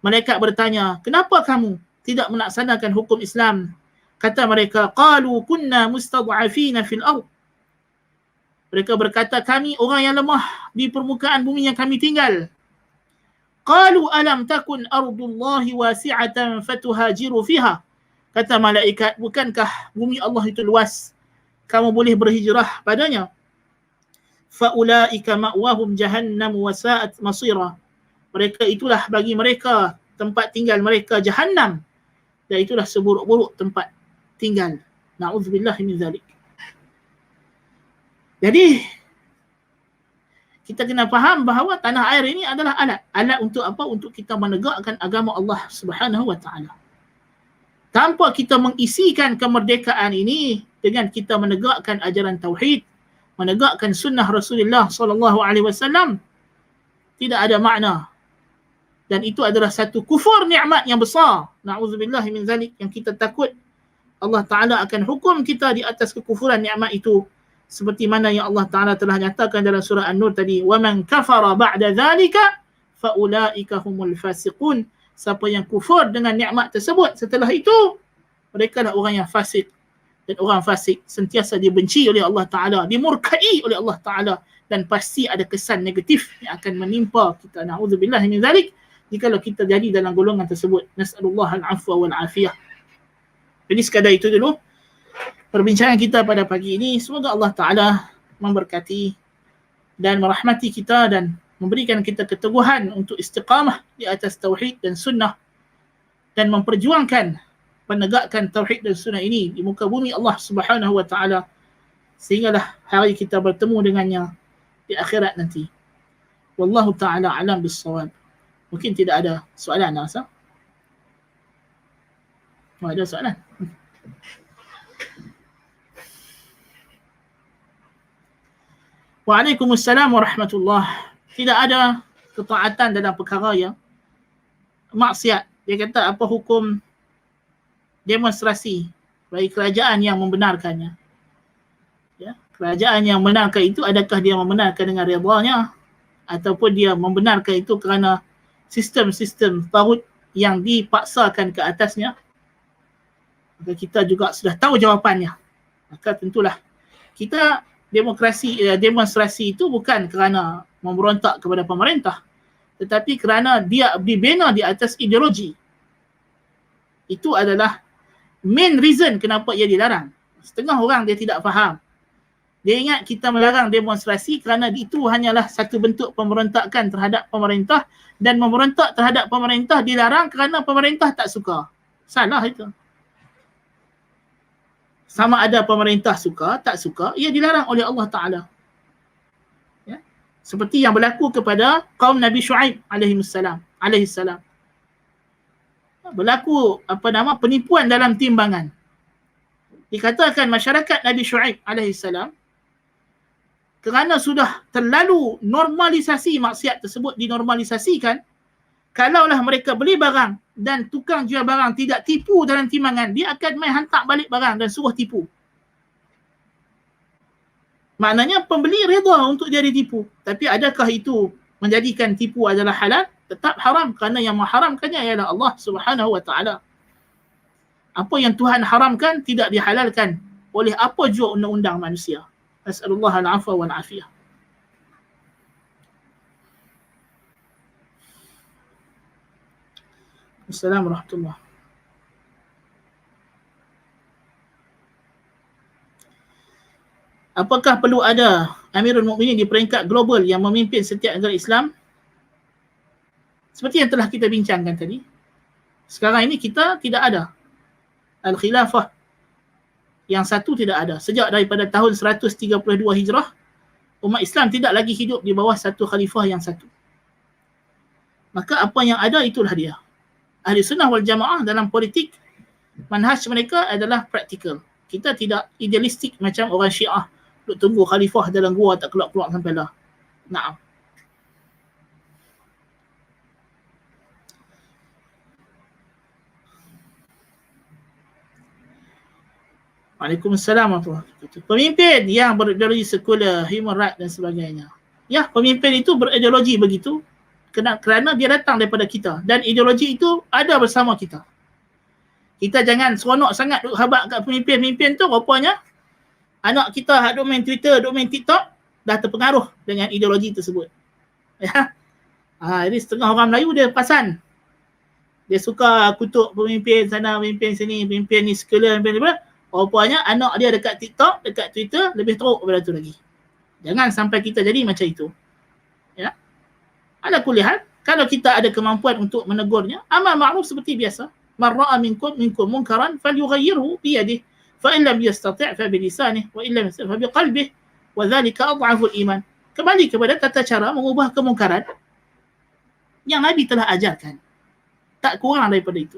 Malaikat bertanya, kenapa kamu tidak melaksanakan hukum Islam? Kata mereka, qalu kunna mustad'afina fil ardh. Mereka berkata, kami orang yang lemah di permukaan bumi yang kami tinggal. Qalu alam takun ardullahi wasi'atan fatuhajiru fiha. Kata malaikat, bukankah bumi Allah itu luas? Kamu boleh berhijrah padanya. Faulaika ma'wahum jahannam wa sa'at masira. Mereka itulah bagi mereka tempat tinggal mereka jahannam, dan itulah seburuk-buruk tempat tinggal. Na'udzubillah min zalik. Jadi kita kena faham bahawa tanah air ini adalah alat. Alat untuk apa? Untuk kita menegakkan agama Allah Subhanahu wa taala. Tanpa kita mengisikan kemerdekaan ini dengan kita menegakkan ajaran tauhid, menegakkan sunnah Rasulullah sallallahu alaihi wasallam, tidak ada makna. Dan itu adalah satu kufur nikmat yang besar. Na'udzubillah min zalik, yang kita takut Allah Taala akan hukum kita di atas kekufuran nikmat itu. Seperti mana yang Allah Ta'ala telah nyatakan dalam surah An-Nur tadi, وَمَنْ كَفَرَ بَعْدَ ذَلِكَ فَأُولَٰئِكَ هُمُ الْفَاسِقُونَ. Siapa yang kufur dengan nikmat tersebut setelah itu, mereka lah orang yang fasik. Dan orang fasik sentiasa dibenci oleh Allah Ta'ala, dimurkai oleh Allah Ta'ala, dan pasti ada kesan negatif yang akan menimpa kita. Na'udzubillah min zalik, jikalau kita jadi dalam golongan tersebut. Nas'alullah al-afwa wal-afiyah. Jadi sekadar itu dulu perbincangan kita pada pagi ini. Semoga Allah Ta'ala memberkati dan merahmati kita dan memberikan kita keteguhan untuk istiqamah di atas tauhid dan sunnah, dan memperjuangkan penegakkan tauhid dan sunnah ini di muka bumi Allah Subhanahu wa Ta'ala, sehinggalah hari kita bertemu dengannya di akhirat nanti. Wallahu Ta'ala alam bis-shawab. Mungkin tidak ada soalan, rasa? Ada soalan? Waalaikumsalam warahmatullahi. Tidak ada ketaatan dalam perkara yang maksiat. Dia kata apa hukum demonstrasi bagi kerajaan yang membenarkannya? Ya, kerajaan yang membenarkan itu, adakah dia membenarkan dengan redanya, ataupun dia membenarkan itu kerana sistem-sistem taghut yang dipaksakan ke atasnya? Maka kita juga sudah tahu jawapannya. Maka tentulah kita demonstrasi itu bukan kerana memberontak kepada pemerintah, tetapi kerana dia dibina di atas ideologi. Itu adalah main reason kenapa ia dilarang. Setengah orang dia tidak faham. Dia ingat kita melarang demonstrasi kerana itu hanyalah satu bentuk pemberontakan terhadap pemerintah, dan memberontak terhadap pemerintah dilarang kerana pemerintah tak suka. Salah itu. Sama ada pemerintah suka, tak suka, ia dilarang oleh Allah Ta'ala. Ya? Seperti yang berlaku kepada kaum Nabi Shu'aib alaihissalam. Berlaku penipuan dalam timbangan. Dikatakan masyarakat Nabi Shu'aib alaihissalam, kerana sudah terlalu normalisasi maksiat tersebut dinormalisasikan, kalaulah mereka beli barang dan tukang jual barang tidak tipu dalam timbangan, dia akan main hantar balik barang dan suruh tipu. Maknanya pembeli reda untuk dia ditipu. Tapi adakah itu menjadikan tipu adalah halal? Tetap haram, kerana yang mengharamkannya ialah Allah Subhanahu wa Ta'ala. Apa yang Tuhan haramkan tidak dihalalkan oleh apa jua undang-undang manusia. Nas'alullah al-afwa wal-afiyah. Assalamualaikum warahmatullahi. Apakah perlu ada Amirul Mukminin di peringkat global yang memimpin setiap negara Islam? Seperti yang telah kita bincangkan tadi, sekarang ini kita tidak ada Al-Khilafah yang satu, tidak ada. Sejak daripada tahun 132 Hijrah, umat Islam tidak lagi hidup di bawah satu khalifah yang satu. Maka apa yang ada itulah dia. Ahli Sunnah wal Jamaah dalam politik Manhaj mereka adalah praktikal. Kita tidak idealistik macam orang Syiah duk tunggu khalifah dalam gua tak keluar-keluar sampai lah. Naam. Waalaikumsalam warahmatullahi wabarakatuh. Pemimpin yang berideologi sekular, human right dan sebagainya. Ya, pemimpin itu berideologi begitu kerana dia datang daripada kita dan ideologi itu ada bersama kita. Kita jangan seronok sangat duk habaq kat pemimpin-pemimpin tu, rupanya anak kita duk main Twitter, duk main TikTok dah terpengaruh dengan ideologi tersebut. Ya. Jadi setengah orang Melayu dia pasan. Dia suka kutuk pemimpin sana, pemimpin sini, pemimpin ni sekular, pemimpin ni. Rupanya anak dia dekat TikTok, dekat Twitter lebih teruk daripada tu lagi. Jangan sampai kita jadi macam itu. Ya. Ala kulli hal, kalau kita ada kemampuan untuk menegurnya, amal ma'ruf seperti biasa. Man ra'a minkum munkaran falyughayyirhu bi yadihi, fa in lam yastati' fa bi lisanihi, wa in lam yastati' fa bi qalbihi, wa dhalika adhafu al-iman. Kembali kepada tata cara mengubah kemungkaran yang Nabi telah ajarkan. Tak kurang daripada itu.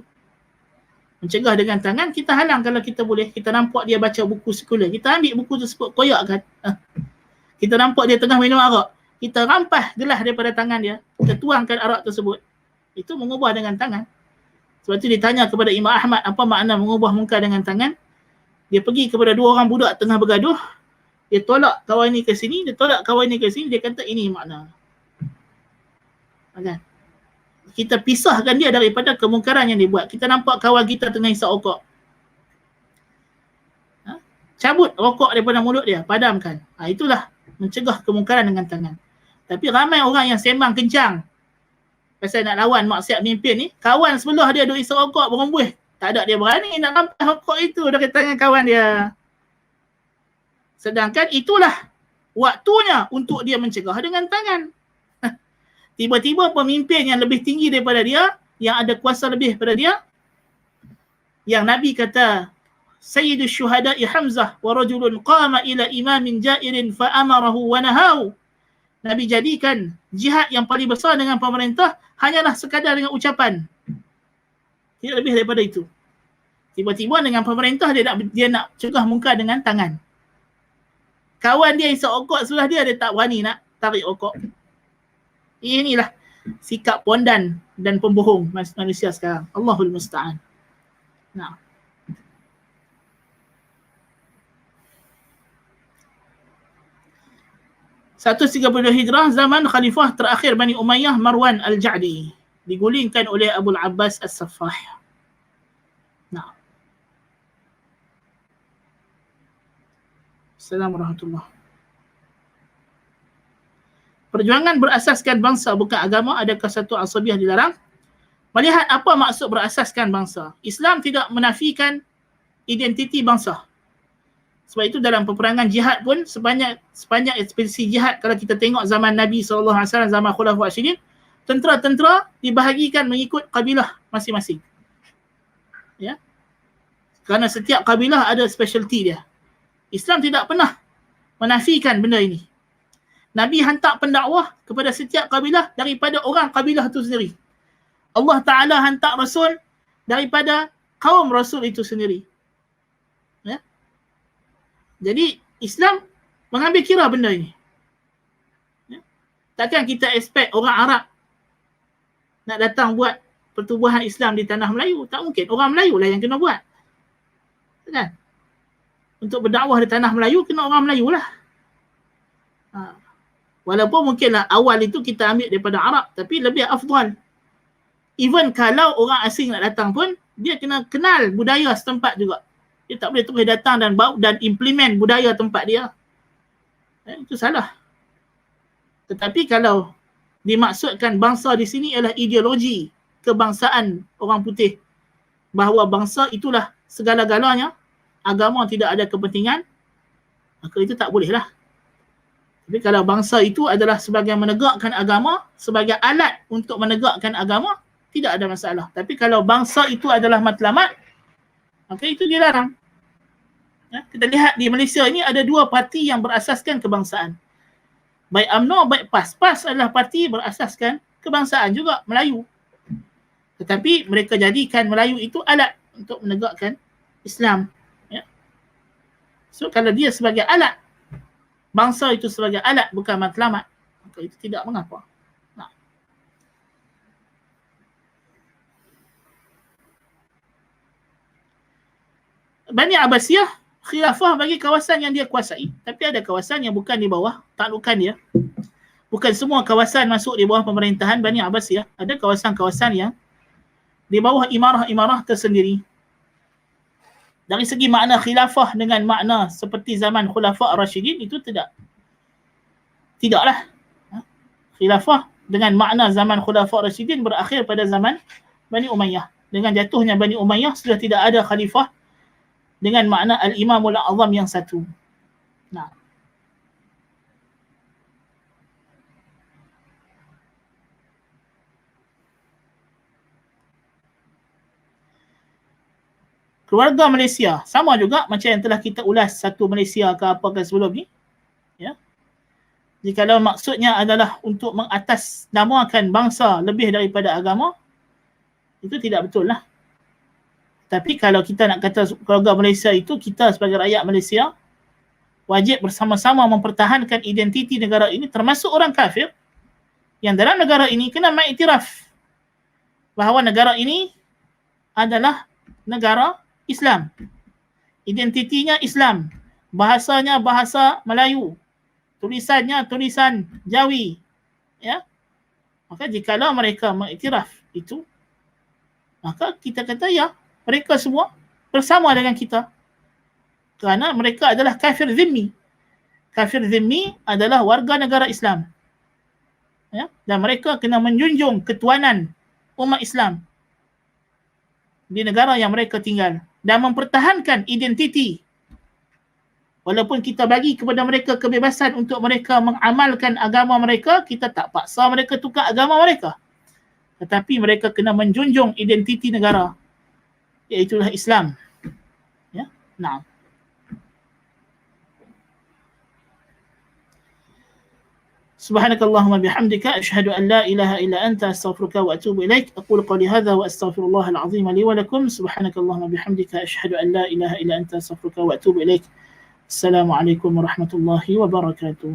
Mencegah dengan tangan, kita halang kalau kita boleh. Kita nampak dia baca buku sekular, kita ambil buku tersebut, koyakkan. Kita nampak dia tengah minum arak, kita rampas gelas daripada tangan dia, kita tuangkan arak tersebut. Itu mengubah dengan tangan. Sebab itu ditanya kepada Imam Ahmad, apa makna mengubah munkar dengan tangan? Dia pergi kepada dua orang budak tengah bergaduh, dia tolak kawan ni ke sini, dia tolak kawan ni ke sini, dia kata ini makna. Kan? Kita pisahkan dia daripada kemungkaran yang dia buat. Kita nampak kawan kita tengah hisap rokok. Cabut rokok daripada mulut dia, padamkan. Itulah mencegah kemungkaran dengan tangan. Tapi ramai orang yang sembang kencang pasal nak lawan maksiat pemimpin ni, kawan sebelah dia duk hisap rokok berembuih. Tak ada dia berani nak rampas rokok itu dari tangan kawan dia. Sedangkan itulah waktunya untuk dia mencegah dengan tangan. Tiba-tiba pemimpin yang lebih tinggi daripada dia, yang ada kuasa lebih daripada dia, yang Nabi kata, Sayyidus syuhada'i Hamzah wa rajulun qama ila imamin jairin fa amarahu wa nahahu. Nabi jadikan jihad yang paling besar dengan pemerintah hanyalah sekadar dengan ucapan. Tidak lebih daripada itu. Tiba-tiba dengan pemerintah dia nak cegah mungkar dengan tangan. Kawan dia hisap rokok sebelah dia, dia tak berani nak tarik rokok. Inilah sikap pondan dan pembohong manusia sekarang. Allahul musta'an. Nah. Satu 32 Hijrah, zaman khalifah terakhir Bani Umayyah Marwan Al-Ja'di, digulingkan oleh Abu Abbas As-Saffah. Nah. Assalamualaikum warahmatullahi wabarakatuh. Perjuangan berasaskan bangsa bukan agama, adakah satu asabiah dilarang? Melihat apa maksud berasaskan bangsa. Islam tidak menafikan identiti bangsa. Sebab itu dalam peperangan jihad pun, sepanjang ekspedisi jihad, kalau kita tengok zaman Nabi SAW, zaman Khulafaur Rasyidin, tentera-tentera dibahagikan mengikut kabilah masing-masing. Ya. Kerana setiap kabilah ada specialty dia. Islam tidak pernah menafikan benda ini. Nabi hantar pendakwah kepada setiap kabilah daripada orang kabilah itu sendiri. Allah Ta'ala hantar Rasul daripada kaum Rasul itu sendiri. Ya? Jadi Islam mengambil kira benda ini. Ya? Takkan kita expect orang Arab nak datang buat pertubuhan Islam di tanah Melayu. Tak mungkin. Orang Melayu lah yang kena buat. Kan? Untuk berdakwah di tanah Melayu, kena orang Melayu lah. Walaupun mungkinlah awal itu kita ambil daripada Arab, tapi lebih afdal. Even kalau orang asing nak datang pun, dia kena kenal budaya setempat juga. Dia tak boleh terus datang dan implement budaya tempat dia. Itu salah. Tetapi kalau dimaksudkan bangsa di sini ialah ideologi kebangsaan orang putih, bahawa bangsa itulah segala-galanya, agama tidak ada kepentingan, maka itu tak boleh lah. Tapi kalau bangsa itu adalah sebagai menegakkan agama, sebagai alat untuk menegakkan agama, tidak ada masalah. Tapi kalau bangsa itu adalah matlamat, maka itu dilarang. Ya, kita lihat di Malaysia ini ada dua parti yang berasaskan kebangsaan. Baik UMNO, baik PAS. PAS adalah parti berasaskan kebangsaan juga, Melayu. Tetapi mereka jadikan Melayu itu alat untuk menegakkan Islam. Ya. So kalau dia sebagai alat, bangsa itu sebagai alat bukan matlamat, maka itu tidak mengapa. Bani Abbasiyah khilafah bagi kawasan yang dia kuasai, tapi ada kawasan yang bukan di bawah taklukan dia. Bukan semua kawasan masuk di bawah pemerintahan Bani Abbasiyah. Ada kawasan-kawasan yang di bawah imarah-imarah tersendiri. Dari segi makna khilafah dengan makna seperti zaman Khulafa' Ar-Rashidin, itu tidaklah. Khilafah dengan makna zaman Khulafa' Ar-Rashidin berakhir pada zaman Bani Umayyah. Dengan jatuhnya Bani Umayyah sudah tidak ada khalifah dengan makna Al-Imamul A'zam yang satu. Nah. Keluarga Malaysia sama juga macam yang telah kita ulas satu Malaysia ke apa ke sebelum ni. Ya. Jikalau maksudnya adalah untuk mengatasnamakan bangsa lebih daripada agama, itu tidak betul lah. Tapi kalau kita nak kata keluarga Malaysia itu, kita sebagai rakyat Malaysia wajib bersama-sama mempertahankan identiti negara ini, termasuk orang kafir yang dalam negara ini kena mengiktiraf bahawa negara ini adalah negara Islam. Identitinya Islam, bahasanya bahasa Melayu, tulisannya tulisan Jawi. Ya. Maka jikalau mereka mengiktiraf itu, maka kita kata ya, mereka semua bersama dengan kita. Kerana mereka adalah kafir zimmi. Kafir zimmi adalah warga negara Islam. Ya? Dan mereka kena menjunjung ketuanan umat Islam di negara yang mereka tinggal dan mempertahankan identiti. Walaupun kita bagi kepada mereka kebebasan untuk mereka mengamalkan agama mereka, kita tak paksa mereka tukar agama mereka. Tetapi mereka kena menjunjung identiti negara, iaitulah Islam. Ya, nah. Subhanakallahumma bihamdika asyhadu an la ilaha illa anta astaghfiruka wa atubu ilaik. Aqulu qawli hadha wa astaghfirullahal azim li wa lakum. Subhanakallahumma bihamdika asyhadu an la ilaha illa anta astaghfiruka wa atubu ilaik. Assalamualaikum warahmatullahi wabarakatuh.